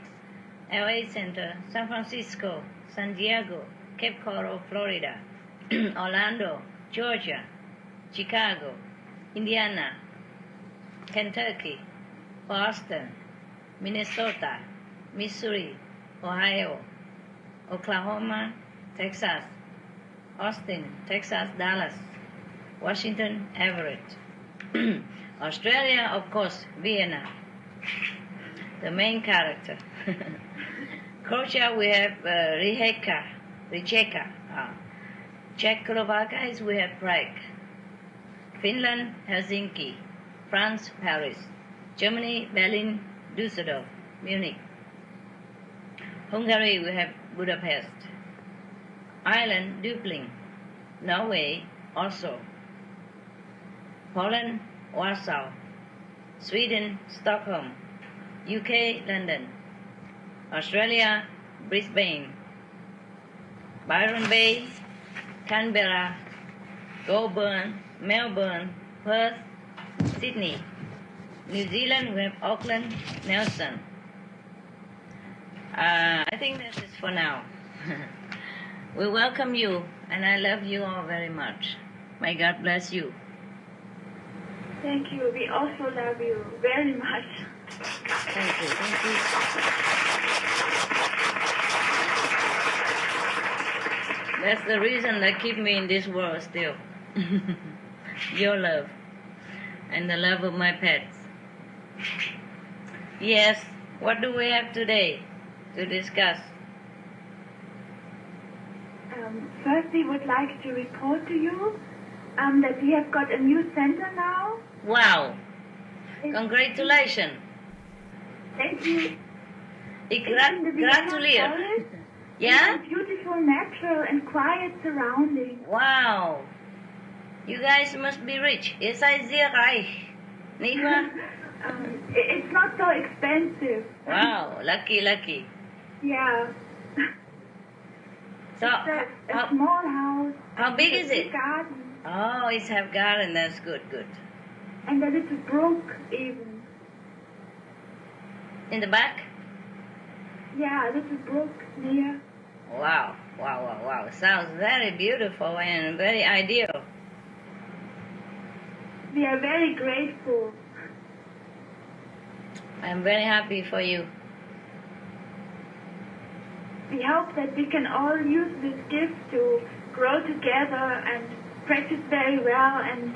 LA Center, San Francisco, San Diego, Cape Coral, Florida, Orlando, Georgia, Chicago, Indiana, Kentucky, Boston, Minnesota, Missouri, Ohio, Oklahoma, Texas, Austin, Texas, Dallas, Washington, Everett. Australia, of course, Vienna, the main character. Croatia, we have Rijeka. Czechoslovakia, we have Prague. Finland, Helsinki. France, Paris. Germany, Berlin, Düsseldorf, Munich. Hungary, we have Budapest. Ireland, Dublin. Norway, Oslo. Poland, Warsaw. Sweden, Stockholm. UK, London. Australia, Brisbane. Byron Bay, Canberra, Goulburn, Melbourne, Perth, Sydney. New Zealand, we have Auckland, Nelson. I think that is for now. We welcome you, and I love you all very much. May God bless you. Thank you. We also love you very much. Thank you. Thank you. That's the reason that keep me in this world still. Your love and the love of my pets. Yes, what do we have today to discuss? First, we would like to report to you that we have got a new center now. Wow! Congratulations! Thank you. Gratuliere. Yeah? It's a beautiful, natural, and quiet surrounding. Wow! You guys must be rich. Ihr seid sehr reich. Nicht wahr? It's not so expensive. Wow, lucky. Yeah. So, It's a small house. how big is it? Garden. Oh, it's have garden. That's good. And a little brook even. In the back? Yeah, a little brook near. Wow. Sounds very beautiful and very ideal. We are very grateful. I'm very happy for you. We hope that we can all use this gift to grow together and practice very well and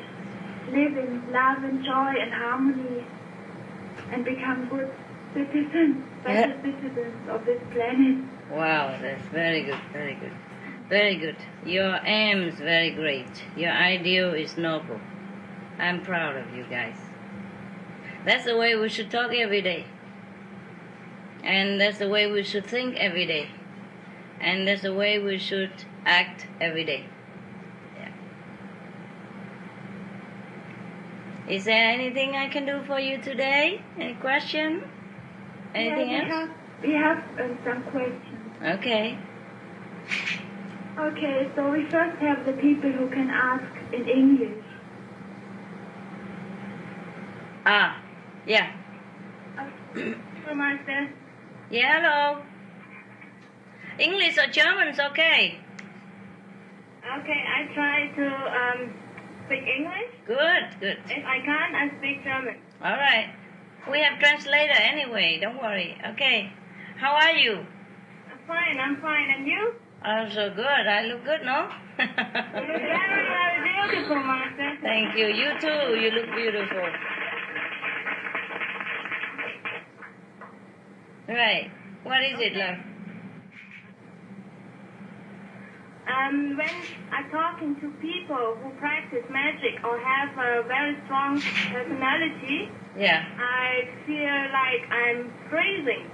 live in love and joy and harmony and become good citizens, better citizens of this planet. Wow, that's very good. Very good. Your aim is very great. Your ideal is noble. I'm proud of you guys. That's the way we should talk every day. And that's the way we should think every day. And that's the way we should act every day. Yeah. Is there anything I can do for you today? Any question? Anything else? We have some questions. Okay. Okay, so we first have the people who can ask in English. Ah, yeah. Hello, Master. Yeah, hello. English or German's okay. Okay, I try to speak English. Good, good. If I can't, I speak German. All right. We have translator anyway, don't worry. Okay. How are you? I'm fine. And you? I'm so good. I look good, no? You look very, very beautiful, Master. Thank you. You too. You look beautiful. Right. What is it, love? When I'm talking to people who practice magic or have a very strong personality, Yeah. I feel like I'm freezing.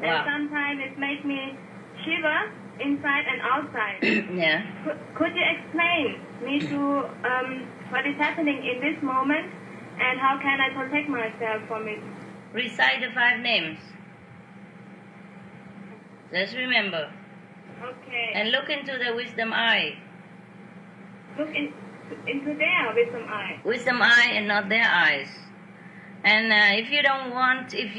Wow. And sometimes it makes me shiver inside and outside. Yeah. Could you explain me to what is happening in this moment and how can I protect myself from it? Recite the 5 names. Just remember. Okay. And look into the wisdom eye. Look into there with some eye. Wisdom eye and not their eyes. And if you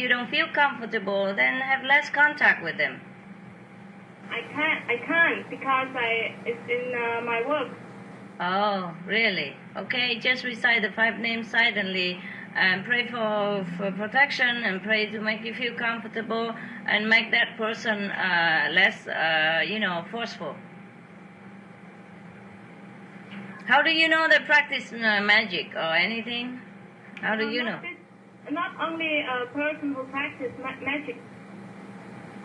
don't feel comfortable, then have less contact with them. I can't because it's in my work. Oh, really? Okay, just recite the 5 names silently and pray for protection and pray to make you feel comfortable and make that person less, forceful. How do you know they practice magic or anything? How do you know? Not only a person who practices magic,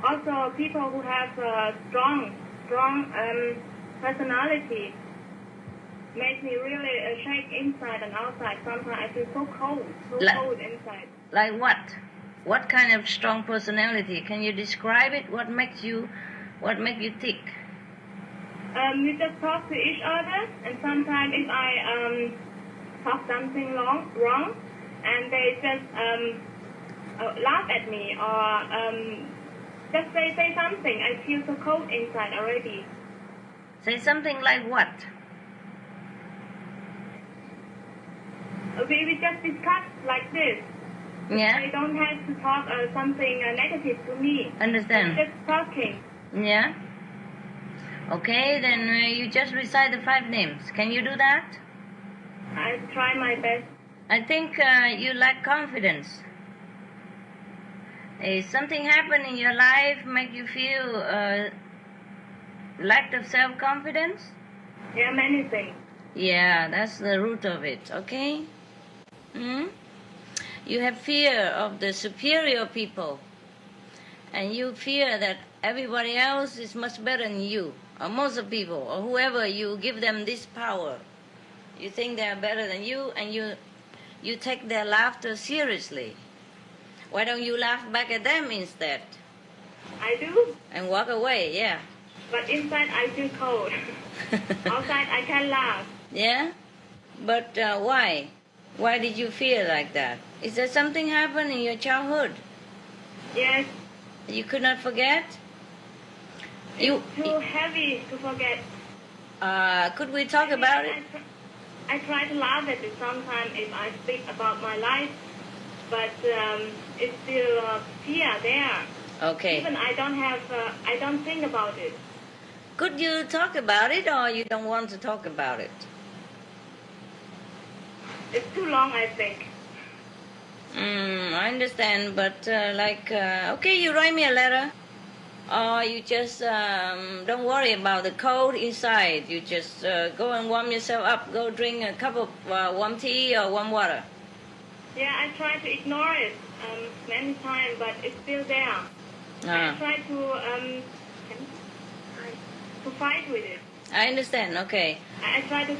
also people who have a strong personality make me really shake inside and outside. Sometimes I feel so cold cold inside. Like what? What kind of strong personality? Can you describe it? What makes you tick? We just talk to each other, and sometimes if I talk something wrong, and they just laugh at me or just say something, I feel so cold inside already. Say something like what? We just discuss like this. Yeah. They don't have to talk something negative to me. Understand? Just talking. Yeah. Okay, then you just recite the 5 names. Can you do that? I try my best. I think you lack confidence. Something happened in your life make you feel lack of self-confidence? Yeah, many things. Yeah, that's the root of it, okay? You have fear of the superior people, and you fear that everybody else is much better than you, or most of people, or whoever you give them this power. You think they are better than you, and you take their laughter seriously. Why don't you laugh back at them instead? I do. And walk away, yeah. But inside I feel cold. Outside I can laugh. Yeah? But why? Why did you feel like that? Is there something happened in your childhood? Yes. You could not forget? It's too heavy to forget. Could we talk about it? I try to laugh at it sometimes if I speak about my life, but it's still fear there. Okay. Even I don't think about it. Could you talk about it, or you don't want to talk about it? It's too long, I think. I understand, but okay, you write me a letter. Or you just don't worry about the cold inside. You just go and warm yourself up. Go drink a cup of warm tea or warm water. Yeah, I try to ignore it many times, but it's still there. I try to fight with it. I understand, okay. I try to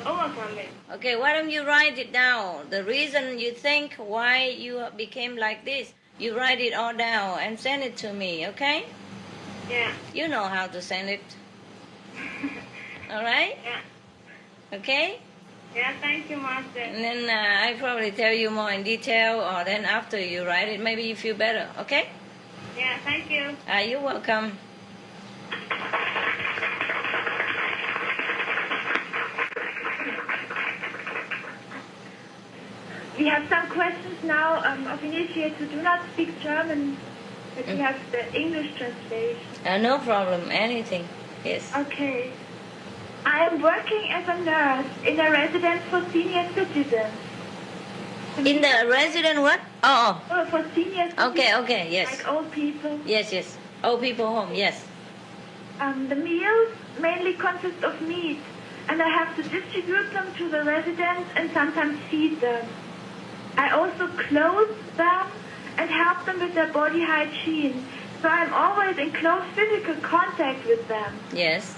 overcome it. Okay, why don't you write it down? The reason you think why you became like this, you write it all down and send it to me, okay? Yeah. You know how to send it. All right? Yeah. Okay? Yeah, thank you, Master. And then I probably tell you more in detail, or then after you write it, maybe you feel better, okay? Yeah, thank you. You're welcome. we have some questions now of initiates who do not speak German, but we have the English translation. No problem, anything. Yes. Okay. I am working as a nurse in a residence for senior citizens. In the resident what? Oh. Oh, for senior citizens. Okay, yes. Like old people. Yes. Old people home, yes. The meals mainly consist of meat, and I have to distribute them to the residents and sometimes feed them. I also clothe them and help them with their body hygiene, so I'm always in close physical contact with them. Yes.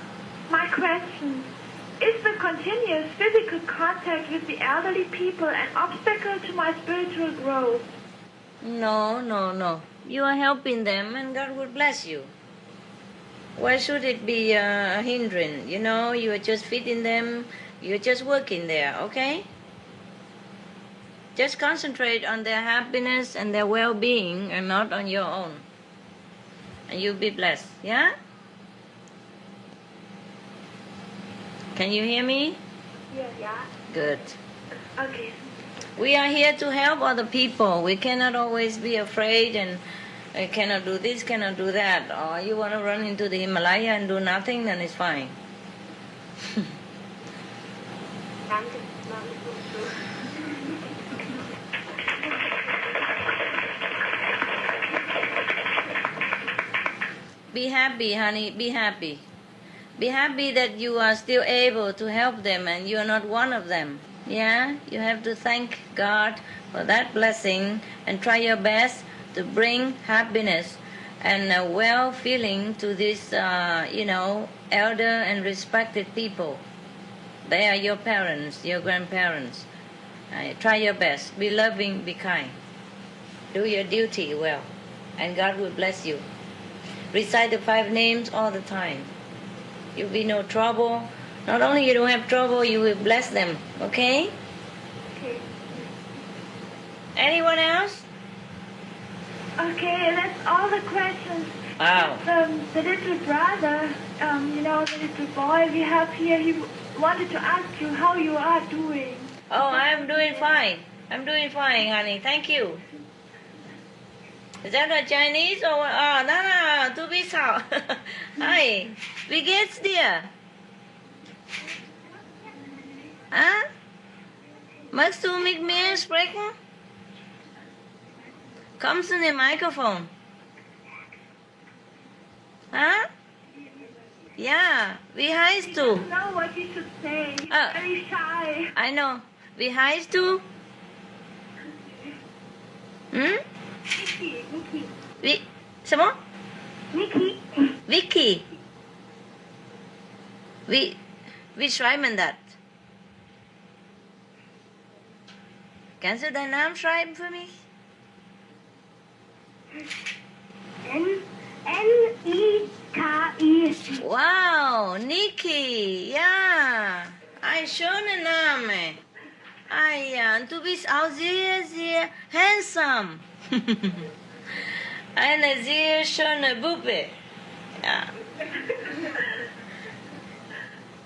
My question, is the continuous physical contact with the elderly people an obstacle to my spiritual growth? No. You are helping them and God will bless you. Why should it be a hindrance? You know, you are just feeding them, you're just working there, okay? Just concentrate on their happiness and their well-being and not on your own. And you'll be blessed, yeah? Can you hear me? Yeah. Good. Okay. We are here to help other people. We cannot always be afraid and I cannot do this, cannot do that. Or you want to run into the Himalaya and do nothing, then it's fine. Be happy, honey, be happy. Be happy that you are still able to help them and you are not one of them. Yeah, you have to thank God for that blessing and try your best to bring happiness and a well feeling to these, elder and respected people. They are your parents, your grandparents. Try your best. Be loving, be kind. Do your duty well, and God will bless you. Recite the 5 names all the time. You'll be no trouble. Not only you don't have trouble, you will bless them. Okay? Okay. Anyone else? Okay, that's all the questions. Wow. The little brother, the little boy we have here, he wanted to ask you how you are doing. Oh, I'm doing fine. I'm doing fine, honey. Thank you. Is that a Chinese or what? Oh, du bist auch. Hi, wie geht's dir? Magst du mit mir sprechen? Kommst du in den Mikrofon? Ja, wie heißt du? I don't know what he should say. He's very shy. I know. Wie heißt du? Vicky. 什么 Vicky. Vicky. Wie schreibt man das? Kannst du deinen Namen schreiben für mich? N-I-K-I. Wow, Niki, ja, ein schöner Name. Ja, und du bist auch sehr, sehr handsome. Eine sehr schöne Puppe. Ja.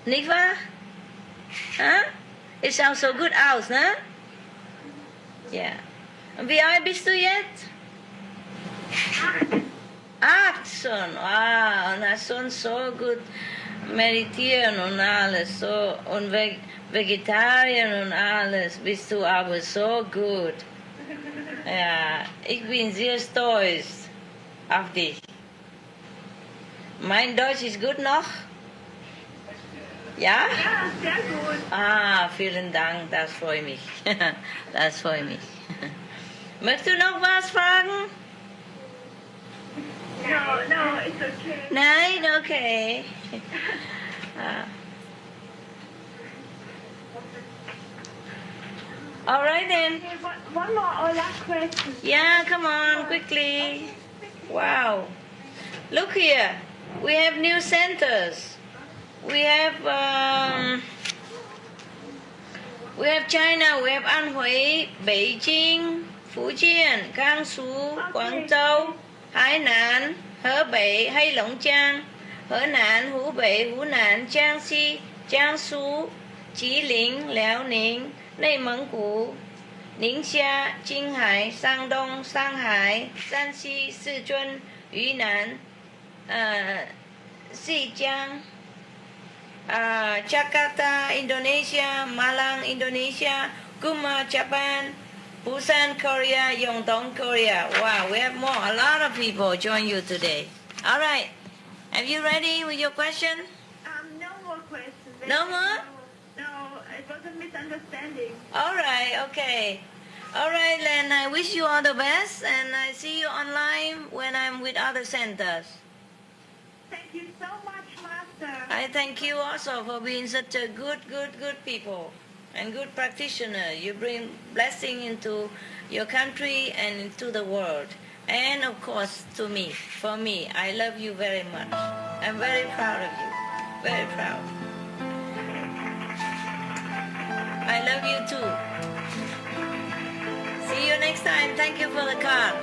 Nicht wahr? Es schaut so gut aus, ne? Ja. Und wie alt bist du jetzt? 8 schon. Wow, und hast schon so gut meditieren und alles. So, und Vegetarier und alles. Bist du aber so gut. Ja, ich bin sehr stolz auf dich. Mein Deutsch ist gut noch? Ja? Ja, sehr gut. Vielen Dank, das freut mich. Das freut mich. Möchtest du noch was fragen? No, it's okay. Nein, okay. All right then. Okay, one more or last question. Yeah, come on, quickly. Wow. Look here. We have new centers. We have China. We have Anhui, Beijing, Fujian, Gansu, Guangzhou, Hainan, Hebei, Heilongjiang, Henan, Hubei, Hunan, Jiangxi, Jiangsu, Jilin, Liaoning,内蒙古,宁夏、青海、山东、上海、山西、四川、云南、西江、Jakarta, Indonesia, Malang, Indonesia, Guma, Japan, Busan, Korea, Yeongdong, Korea. Wow, we have a lot of people join you today. All right. Are you ready with your question? No more questions. No more? No, it was a misunderstanding. All right, okay. All right, then I wish you all the best, and I see you online when I'm with other centers. Thank you so much, Master. I thank you also for being such a good people and good practitioner. You bring blessing into your country and into the world. And of course to me, for me, I love you very much. I'm very proud of you, very proud. I love you too. See you next time. Thank you for the card.